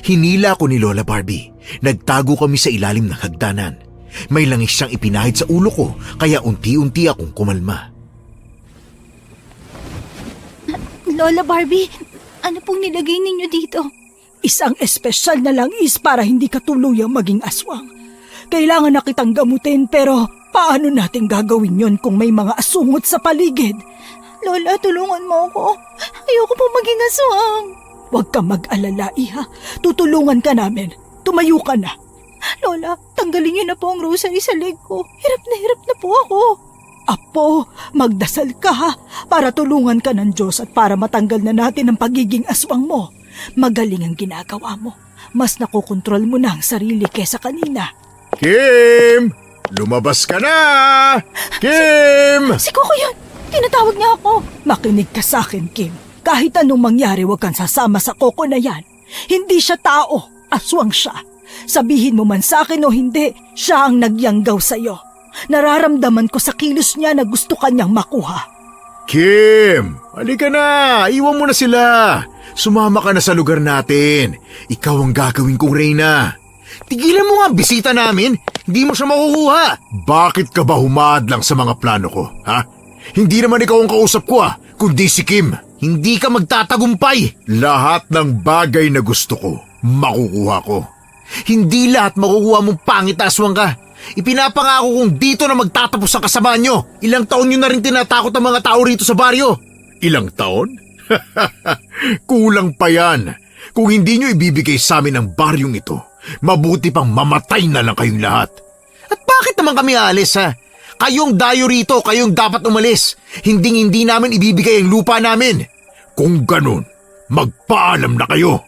Hinila ko ni Lola Barbie. Nagtago kami sa ilalim ng hagdanan. May langis siyang ipinahid sa ulo ko kaya unti-unti akong kumalma.
Lola Barbie, ano pong nilagay ninyo dito?
Isang espesyal na langis para hindi ka tuluyang maging aswang. Kailangan na kitang gamutin pero paano natin gagawin yon kung may mga asungot sa paligid?
Lola, tulungan mo ako. Ayoko po maging aswang.
Huwag kang mag-alala, Iha. Tutulungan ka namin. Tumayo ka na.
Lola, tanggalin niyo na po ang rosary sa leg ko. Hirap na po ako.
Apo, magdasal ka ha, para tulungan ka ng Diyos at para matanggal na natin ang pagiging aswang mo. Magaling ang ginagawa mo. Mas nakokontrol mo na ang sarili kesa kanina.
Kim! Lumabas ka na! Kim!
Si Coco yun! Tinatawag niya ako.
Makinig ka sa akin, Kim. Kahit anong mangyari, huwag kang sasama sa Coco na yan. Hindi siya tao, aswang siya. Sabihin mo man sa akin o hindi, siya ang nagyanggaw sa'yo. Nararamdaman ko sa kilos niya na gusto kanyang makuha.
Kim! Halika na! Iwan mo na sila! Sumama ka na sa lugar natin. Ikaw ang gagawin kong reyna. Tigilan mo nga bisita namin. Hindi mo siya makukuha. Bakit ka ba humadlang sa mga plano ko, ha? Hindi naman ikaw ang kausap ko, kundi si Kim. Hindi ka magtatagumpay. Lahat ng bagay na gusto ko, makukuha ko. Hindi lahat makukuha mong pangit aswang ka. Ipinapangako kong dito na magtatapos ang kasama nyo. Ilang taon nyo na rin tinatakot ang mga tao rito sa baryo. Ilang taon? Kulang pa yan. Kung hindi nyo ibibigay sa amin ang baryong ito, mabuti pang mamatay na lang kayong lahat. At bakit naman kami alis, ha? Kayong dayo rito, kayong dapat umalis. Hindi namin ibibigay ang lupa namin. Kung ganun, magpaalam na kayo.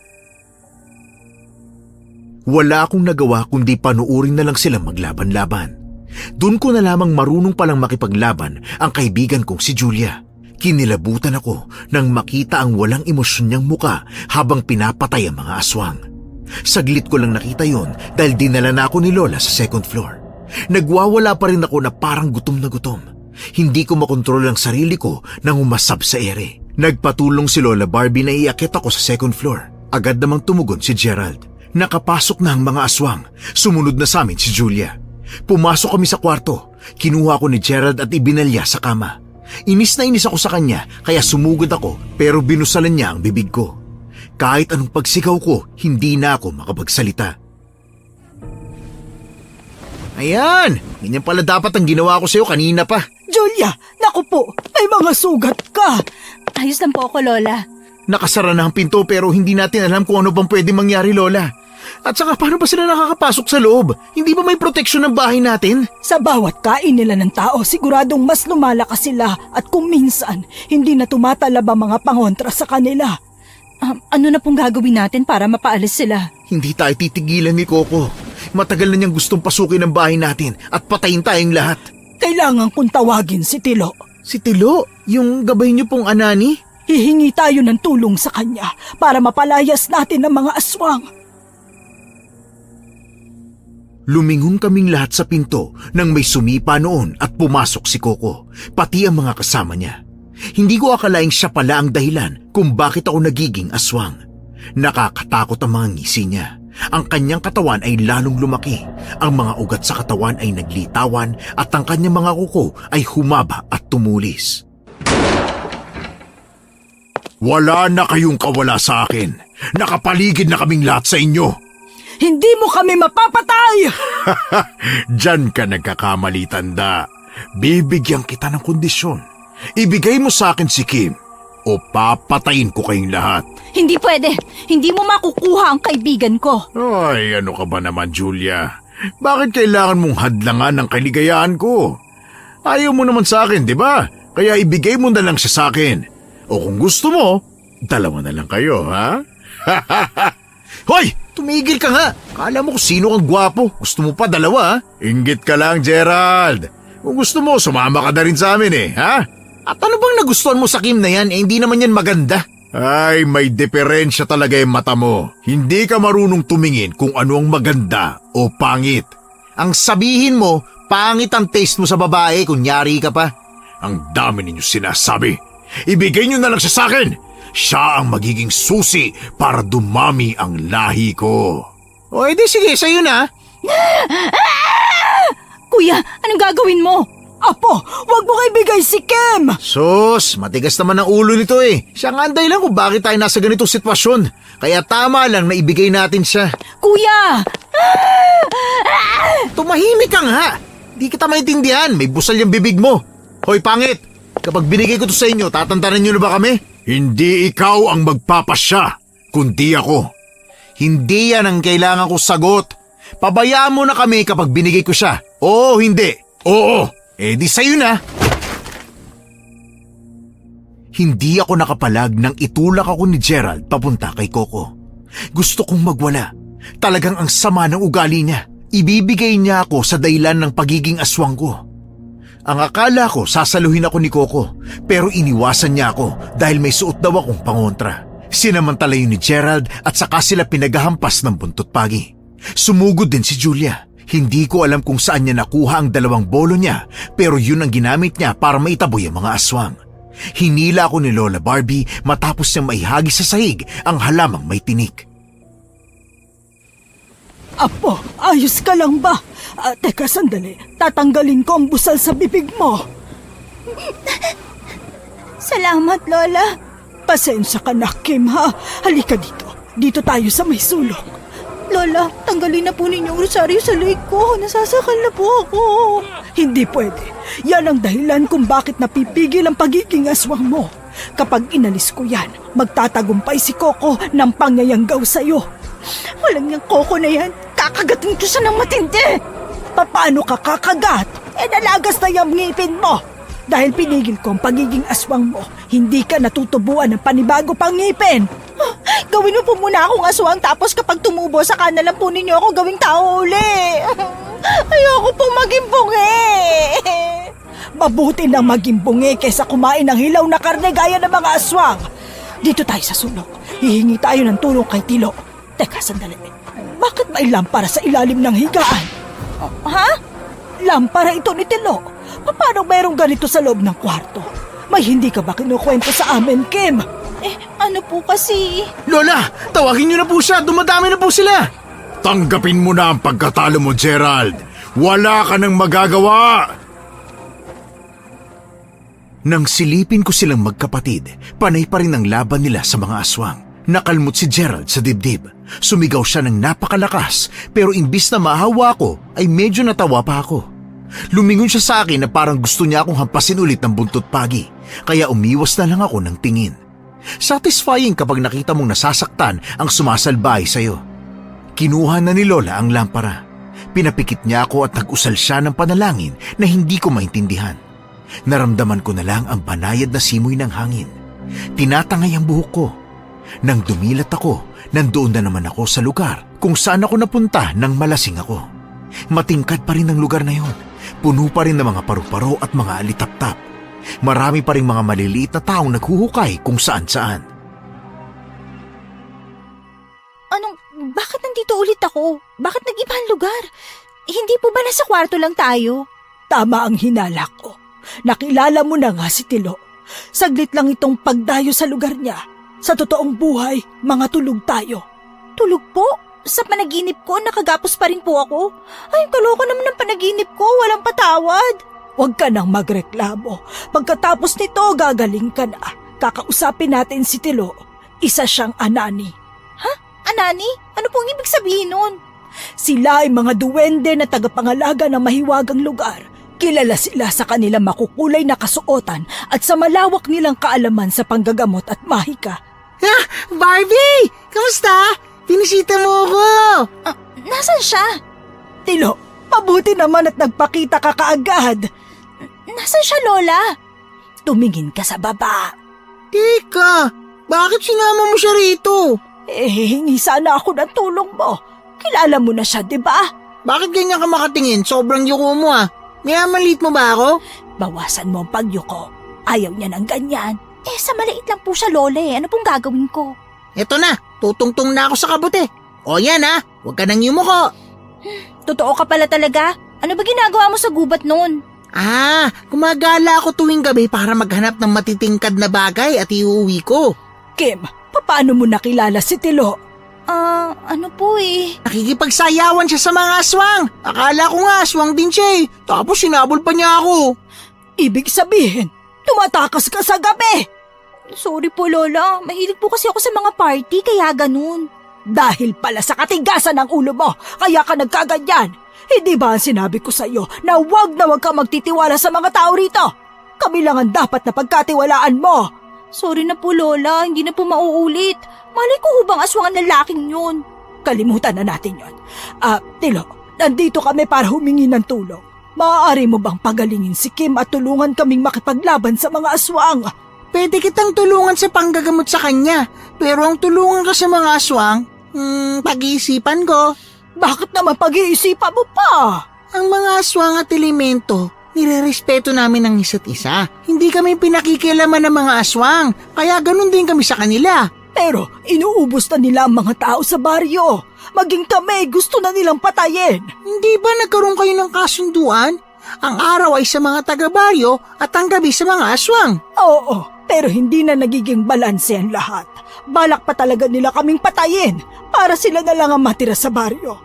Wala akong nagawa kundi panuurin na lang silang maglaban-laban. Doon ko na lamang marunong palang makipaglaban ang kaibigan kong si Julia. Kinilabutan ako nang makita ang walang emosyon niyang muka habang pinapatay ang mga aswang. Saglit ko lang nakita yon dahil dinala na ako ni Lola sa second floor. Nagwawala pa rin ako na parang gutom na gutom. Hindi ko makontrol ang sarili ko nang umasab sa ere. Nagpatulong si Lola Barbie na iakyat ako sa second floor. Agad namang tumugon si Gerald. Nakapasok na ang mga aswang. Sumunod na sa amin si Julia. Pumasok kami sa kwarto. Kinuha ko ni Gerald at ibinalya sa kama. Inis na inis ako sa kanya kaya sumugod ako pero binusalan niya ang bibig ko. Kahit anong pagsigaw ko, hindi na ako makapagsalita. Ayan, ganyan pala dapat ang ginawa ko sa'yo kanina pa.
Julia, naku po, may mga sugat ka.
Ayos lang po ako, Lola.
Nakasara na ang pinto pero hindi natin alam kung ano bang pwede mangyari, Lola. At saka paano ba sila nakakapasok sa loob? Hindi ba may proteksyon ng bahay natin?
Sa bawat kain nila ng tao, siguradong mas lumalakas sila at kung minsan, hindi na tumatalab ang mga pangontra sa kanila.
Ano na pong gagawin natin para mapaalis sila?
Hindi tayo titigilan ni Coco. Matagal na niyang gustong pasukin ang bahay natin at patayin tayong lahat.
Kailangan kong tawagin si Tilo.
Si Tilo, yung gabay niyo pong anani?
Hihingi tayo ng tulong sa kanya para mapalayas natin ang mga aswang.
Lumingon kaming lahat sa pinto nang may sumipa noon at pumasok si Coco, pati ang mga kasama niya. Hindi ko akalaing siya pala ang dahilan kung bakit ako nagiging aswang. Nakakatakot ang mga ngisi niya. Ang kanyang katawan ay lalong lumaki. Ang mga ugat sa katawan ay naglitawan at ang kanyang mga kuko ay humaba at tumulis. Wala na kayong kawala sa akin. Nakapaligid na kaming lahat sa inyo.
Hindi mo kami mapapatay!
Diyan ka nagkakamali, tanda. Bibigyan kita ng kondisyon. Ibigay mo sa akin si Kim o papatayin ko kayong lahat.
Hindi pwede. Hindi mo makukuha ang kaibigan ko.
Ay, ano ka ba naman, Julia? Bakit kailangan mong hadlangan ang kaligayahan ko? Ayaw mo naman sa akin, di ba? Kaya ibigay mo na lang siya sa akin. O kung gusto mo, dalawa na lang kayo, ha? Hoy! Tumigil ka nga! Kala mo kung sino kang gwapo. Gusto mo pa dalawa, ha? Inggit ka lang, Gerald. Kung gusto mo, sumama ka na rin sa amin, ha? At ano bang nagustuhan mo sa Kim na yan? Hindi naman yan maganda. Ay, may diferensya talaga yung mata mo. Hindi ka marunong tumingin kung ano ang maganda o pangit. Ang sabihin mo, pangit ang taste mo sa babae, kunyari ka pa. Ang dami ninyo sinasabi. Ibigay nyo na lang siya sa akin. Siya ang magiging susi para dumami ang lahi ko. O edi sige, sa'yo na.
Kuya, anong gagawin mo?
Apo, wag mo ibigay si Kim!
Sus, matigas naman ang ulo nito eh. Siya nga ang dahilan kung bakit tayo nasa ganitong sitwasyon. Kaya tama lang na ibigay natin siya.
Kuya!
Tumahimik ka nga. Di kita maintindihan, may busal yung bibig mo. Hoy pangit, kapag binigay ko to sa inyo, tatantanan nyo na ba kami? Hindi ikaw ang magpapasya, kundi ako. Hindi yan ang kailangan ko sagot. Pabayaan mo na kami kapag binigay ko siya. Oo, hindi. Oo. Eh di sa'yo na. Hindi ako nakapalag nang itulak ako ni Gerald papunta kay Coco. Gusto kong magwala. Talagang ang sama ng ugali niya. Ibibigay niya ako sa dahilan ng pagiging aswang ko. Ang akala ko sasaluhin ako ni Coco, pero iniwasan niya ako dahil may suot daw akong pangontra. Sinamantala yun ni Gerald at saka sila pinaghahampas ng buntot pagi. Sumugod din si Julia. Hindi ko alam kung saan niya nakuha ang 2 bolo niya, pero yun ang ginamit niya para maitaboy ang mga aswang. Hinila ako ni Lola Barbie matapos niyang maihagi sa sahig ang halamang may tinik.
Apo, ayos ka lang ba? Teka, sandali. Tatanggalin ko ang busal sa bibig mo.
Salamat, Lola.
Pasensya ka na, Kim, ha? Halika dito. Dito tayo sa may sulok.
Lola, tanggalin na po ninyo ang rosaryo sa leg ko. Nasasakal na po ako.
Hindi pwede. Yan ang dahilan kung bakit napipigil ang pagiging aswang mo. Kapag inalis ko yan, magtatagumpay si Coco ng pangyayanggaw sa'yo.
Walang yung Coco na yan. Kakagatin ko siya ng matindi.
Paano ka kakagat? Nalagas na yung ngipin mo. Dahil pinigil ko ang pagiging aswang mo, hindi ka natutubuan ng panibago pang ngipin.
Gawin mo po muna akong aswang tapos kapag tumubo, saka na lang po ninyo ako gawing tao uli. Ayoko pong maging bungi.
Mabuti nang maging bungi kaysa kumain ng hilaw na karne gaya ng mga aswang. Dito tayo sa sulok. Hihingi tayo ng tulong kay Tilo. Teka, sandali. Bakit may lampara sa ilalim ng higaan?
Ha?
Lampara ito ni Tilo. Paano mayroong ganito sa loob ng kwarto? May hindi ka ba kinukwento sa amin, Kim?
Ano po kasi?
Lola, tawagin niyo na po siya. Dumadami na po sila. Tanggapin mo na ang pagkatalo mo, Gerald. Wala ka nang magagawa. Nang silipin ko silang magkapatid, panay pa rin ang laban nila sa mga aswang. Nakalmot si Gerald sa dibdib. Sumigaw siya ng napakalakas, pero imbis na mahawa ko, ay medyo natawa pa ako. Lumingon siya sa akin na parang gusto niya akong hampasin ulit ng buntot pagi, kaya umiwas na lang ako ng tingin. Satisfying kapag nakita mong nasasaktan ang sumasalbahay sa'yo. Kinuha na ni Lola ang lampara. Pinapikit niya ako at nag-usal siya ng panalangin na hindi ko maintindihan. Naramdaman ko na lang ang banayad na simoy ng hangin. Tinatangay ang buhok ko. Nang dumilat ako, nandoon na naman ako sa lugar kung saan ako napunta nang malasing ako. Matingkad pa rin ang lugar na yon. Puno pa rin ng mga paru-paro at mga alitap-tap. Marami pa rin mga maliliit na taong naghuhukay kung saan-saan.
Bakit nandito ulit ako? Bakit nag-iba ang lugar? Hindi po ba nasa kwarto lang tayo?
Tama ang hinala ko. Nakilala mo na nga si Tilo. Saglit lang itong pagdayo sa lugar niya. Sa totoong buhay, mga tulog tayo.
Tulog po? Sa panaginip ko, nakagapos pa rin po ako. Ay, kaloko naman ang panaginip ko, walang patawad.
Huwag ka nang magreklamo. Pagkatapos nito, gagaling ka na. Kakausapin natin si Tilo. Isa siyang anani.
Anani? Ano pong ibig sabihin nun?
Sila ay mga duwende na tagapangalaga ng mahiwagang lugar. Kilala sila sa kanilang makukulay na kasuotan at sa malawak nilang kaalaman sa panggagamot at mahika.
Barbie! Kamusta? Pinisita mo ako!
Nasaan siya?
Tilo, mabuti naman at nagpakita ka kaagad.
Nasaan siya, Lola?
Tumingin ka sa baba.
Teka, bakit sinama mo siya rito?
Hingi sana ako ng tulong mo. Kilala mo na siya, di ba?
Bakit ganyan ka makatingin? Sobrang yuko mo Minamanlit mo ba ako?
Bawasan mo ang pagyuko. Ayaw niya ng ganyan.
Sa maliit lang po siya, Lola Ano pong gagawin ko?
Eto na, tutungtong na ako sa kabote. O yan huwag ka nang yumuko.
Totoo ka pala talaga? Ano ba ginagawa mo sa gubat noon?
Gumagala ako tuwing gabi para maghanap ng matitingkad na bagay at iuwi ko.
Kim, paano mo nakilala si Tilo?
Ano po
Nakikipagsayawan siya sa mga aswang. Akala ko nga aswang din siya Tapos sinabol pa niya ako.
Ibig sabihin, tumatakas ka sa gabi.
Sorry po, Lola. Mahilig po kasi ako sa mga party, kaya ganun.
Dahil pala sa katigasan ng ulo mo, kaya ka nagkaganyan. Hindi ba ang sinabi ko sa iyo na huwag ka magtitiwala sa mga tao rito? Kami lang ang dapat na pagkatiwalaan mo.
Sorry na po, Lola. Hindi na po mauulit. Malay ko hubang aswang ang lalaking yun.
Kalimutan na natin yon. Tilo, nandito kami para humingi ng tulong. Maaari mo bang pagalingin si Kim at tulungan kaming makipaglaban sa mga aswang?
Pwede kitang tulungan sa panggagamot sa kanya. Pero ang tulungan ka sa mga aswang, pag-iisipan ko.
Bakit naman pag-iisipan mo pa?
Ang mga aswang at elemento, nire-respeto namin ang isa't isa. Hindi kami pinakikialaman ng mga aswang, kaya ganun din kami sa kanila.
Pero inuubos na nila ang mga tao sa baryo. Maging kami gusto na nilang patayin.
Hindi ba nagkaroon kayo ng kasunduan? Ang araw ay sa mga taga-baryo at ang gabi sa mga aswang.
Oo, pero hindi na nagiging balanse ang lahat. Balak pa talaga nila kaming patayin para sila na lang ang matira sa baryo.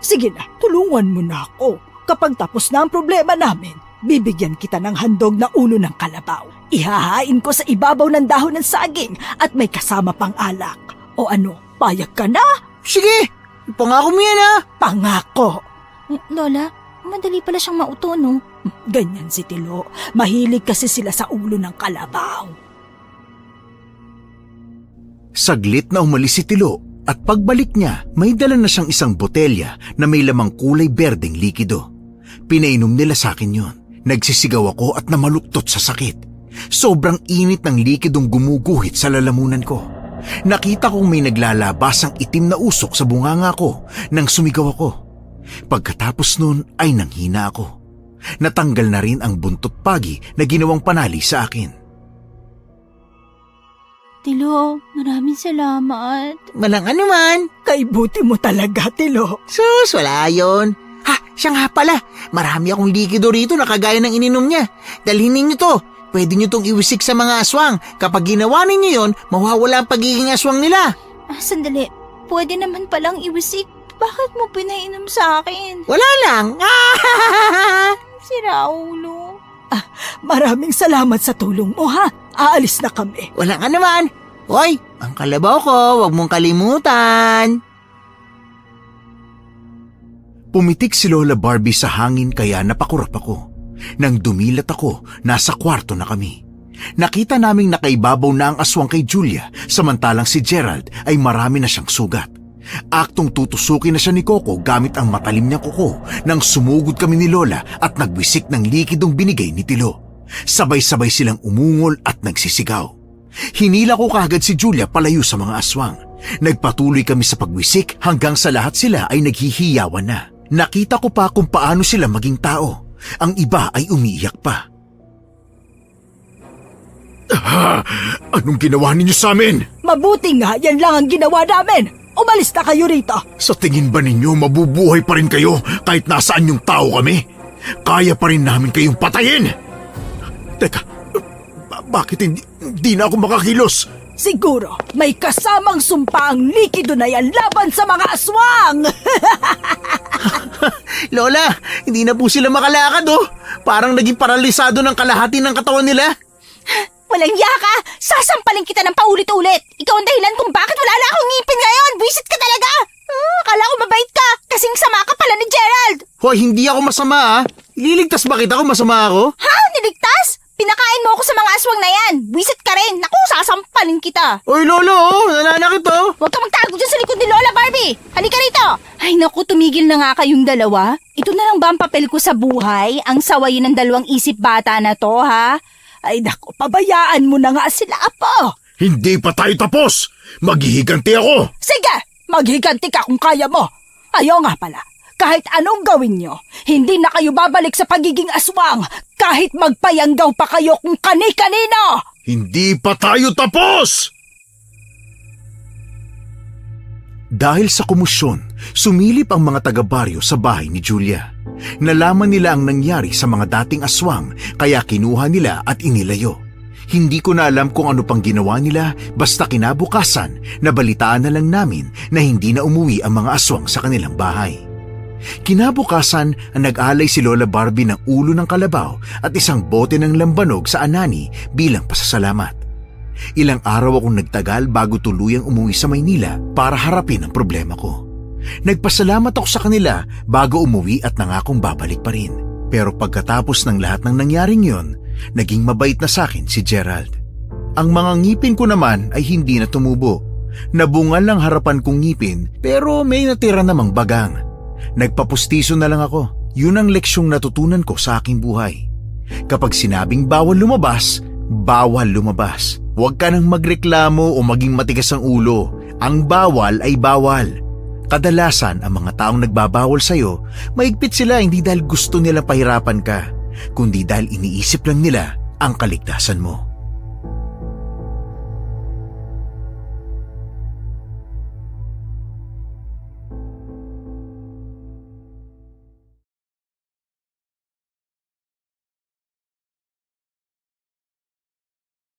Sige na, tulungan mo na ako. Kapag tapos na ang problema namin, bibigyan kita ng handog na ulo ng kalabaw. Ihahain ko sa ibabaw ng dahon ng saging at may kasama pang alak. O ano, payag ka na?
Sige, pangako mo yan
Pangako.
Lola, madali pala siyang mauto, no?
Ganyan si Tilo. Mahilig kasi sila sa ulo ng kalabaw.
Saglit na umalis si Tilo at pagbalik niya, may dala na siyang isang botelya na may lamang kulay berdeng likido. Pinainom nila sa akin yon. Nagsisigaw ako at namaluktot sa sakit. Sobrang init ng likidong gumuguhit sa lalamunan ko. Nakita kong may naglalabasang itim na usok sa bunganga ko nang sumigaw ako. Pagkatapos nun ay nanghina ako. Natanggal na rin ang buntot pagi na ginawang panali sa akin.
Tilo, maraming salamat.
Walang anuman.
Kay buti mo talaga, Tilo.
Sus, wala yun. Siya nga pala. Marami akong likido rito na kagaya ng ininom niya. Dalhin ninyo to. Pwede nyo tong iwisik sa mga aswang. Kapag ginawa ninyo yon, mawawala ang pagiging aswang nila.
Sandali. Pwede naman palang iwisik. Bakit mo pinainom sa akin?
Wala lang.
Si Raulo.
Maraming salamat sa tulong mo, ha? Aalis na kami.
Walang anuman. Hoy, ang kalabaw ko, huwag mong kalimutan.
Pumitik si Lola Barbie sa hangin kaya napakurap ako. Nang dumilat ako, nasa kwarto na kami. Nakita naming nakaibabaw na ang aswang kay Julia, samantalang si Gerald ay marami na siyang sugat. Aktong tutusukin na siya ni Coco gamit ang matalim niyang kuko nang sumugod kami ni Lola at nagwisik ng likidong binigay ni Tilo. Sabay-sabay silang umungol at nagsisigaw. Hinila ko kaagad si Julia palayo sa mga aswang. Nagpatuloy kami sa pagwisik hanggang sa lahat sila ay naghihiyawan na. Nakita ko pa kung paano sila maging tao. Ang iba ay umiiyak pa. Anong ginawa ninyo sa amin?
Mabuti nga, yan lang ang ginawa namin. Umalis na kayo rito.
Sa tingin ba ninyo mabubuhay pa rin kayo kahit nasaan yung tao kami? Kaya pa rin namin kayong patayin! Teka, bakit hindi na ako makakilos?
Siguro, may kasamang sumpa ang likido na yan laban sa mga aswang.
Lola, hindi na po sila makalakad oh. Parang naging paralisado ng kalahati ng katawan nila.
Walang yaka! Sasampalin kita ng paulit-ulit! Ikaw ang dahilan kung bakit wala na akong ngipin ngayon! Buisit ka talaga! Akala ko mabait ka! Kasing sama ka pala ni Gerald!
Hoy, hindi ako masama ah. Ililigtas ba kita kung masama ako?
Ha? Niligtas? Pinakain mo ako sa mga aswang na yan! Buisit ka rin! Naku, sasampalin kita!
Oy, Lolo oh, nananakit oh.
Huwag ka magtago dyan sa likod ni Lola Barbie! Halika rito! Ay naku, tumigil na nga kayong dalawa. Ito na lang ba ang papel ko sa buhay? Ang sawayin ng dalawang isip bata na to, ha?
Ay naku, pabayaan mo na nga sila, Apo.
Hindi pa tayo tapos! Maghihiganti ako!
Sige, maghiganti ka kung kaya mo. Ayaw nga pala, kahit anong gawin nyo, hindi na kayo babalik sa pagiging aswang kahit magpayanggaw pa kayo kung kani-kanino.
Hindi pa tayo tapos! Dahil sa kumusyon, sumilip ang mga taga-baryo sa bahay ni Julia. Nalaman nila ang nangyari sa mga dating aswang kaya kinuha nila at inilayo. Hindi ko na alam kung ano pang ginawa nila basta kinabukasan nabalitaan na lang namin na hindi na umuwi ang mga aswang sa kanilang bahay. Kinabukasan, nag-alay si Lola Barbie ng ulo ng kalabaw at isang bote ng lambanog sa anani bilang pasasalamat. Ilang araw akong nagtagal bago tuluyang umuwi sa Maynila para harapin ang problema ko. Nagpasalamat ako sa kanila bago umuwi at nangakong babalik pa rin. Pero pagkatapos ng lahat ng nangyaring yon, naging mabait na sa akin si Gerald. Ang mga ngipin ko naman ay hindi na tumubo. Nabungal lang harapan kong ngipin pero may natira namang bagang. Nagpapustiso na lang ako. Yun ang leksyong natutunan ko sa aking buhay. Kapag sinabing bawal lumabas, bawal lumabas. Huwag ka nang magreklamo o maging matigas ang ulo. Ang bawal ay bawal. Kadalasan ang mga taong nagbabawal sa'yo, maigpit sila hindi dahil gusto nilang pahirapan ka, kundi dahil iniisip lang nila ang kaligtasan mo.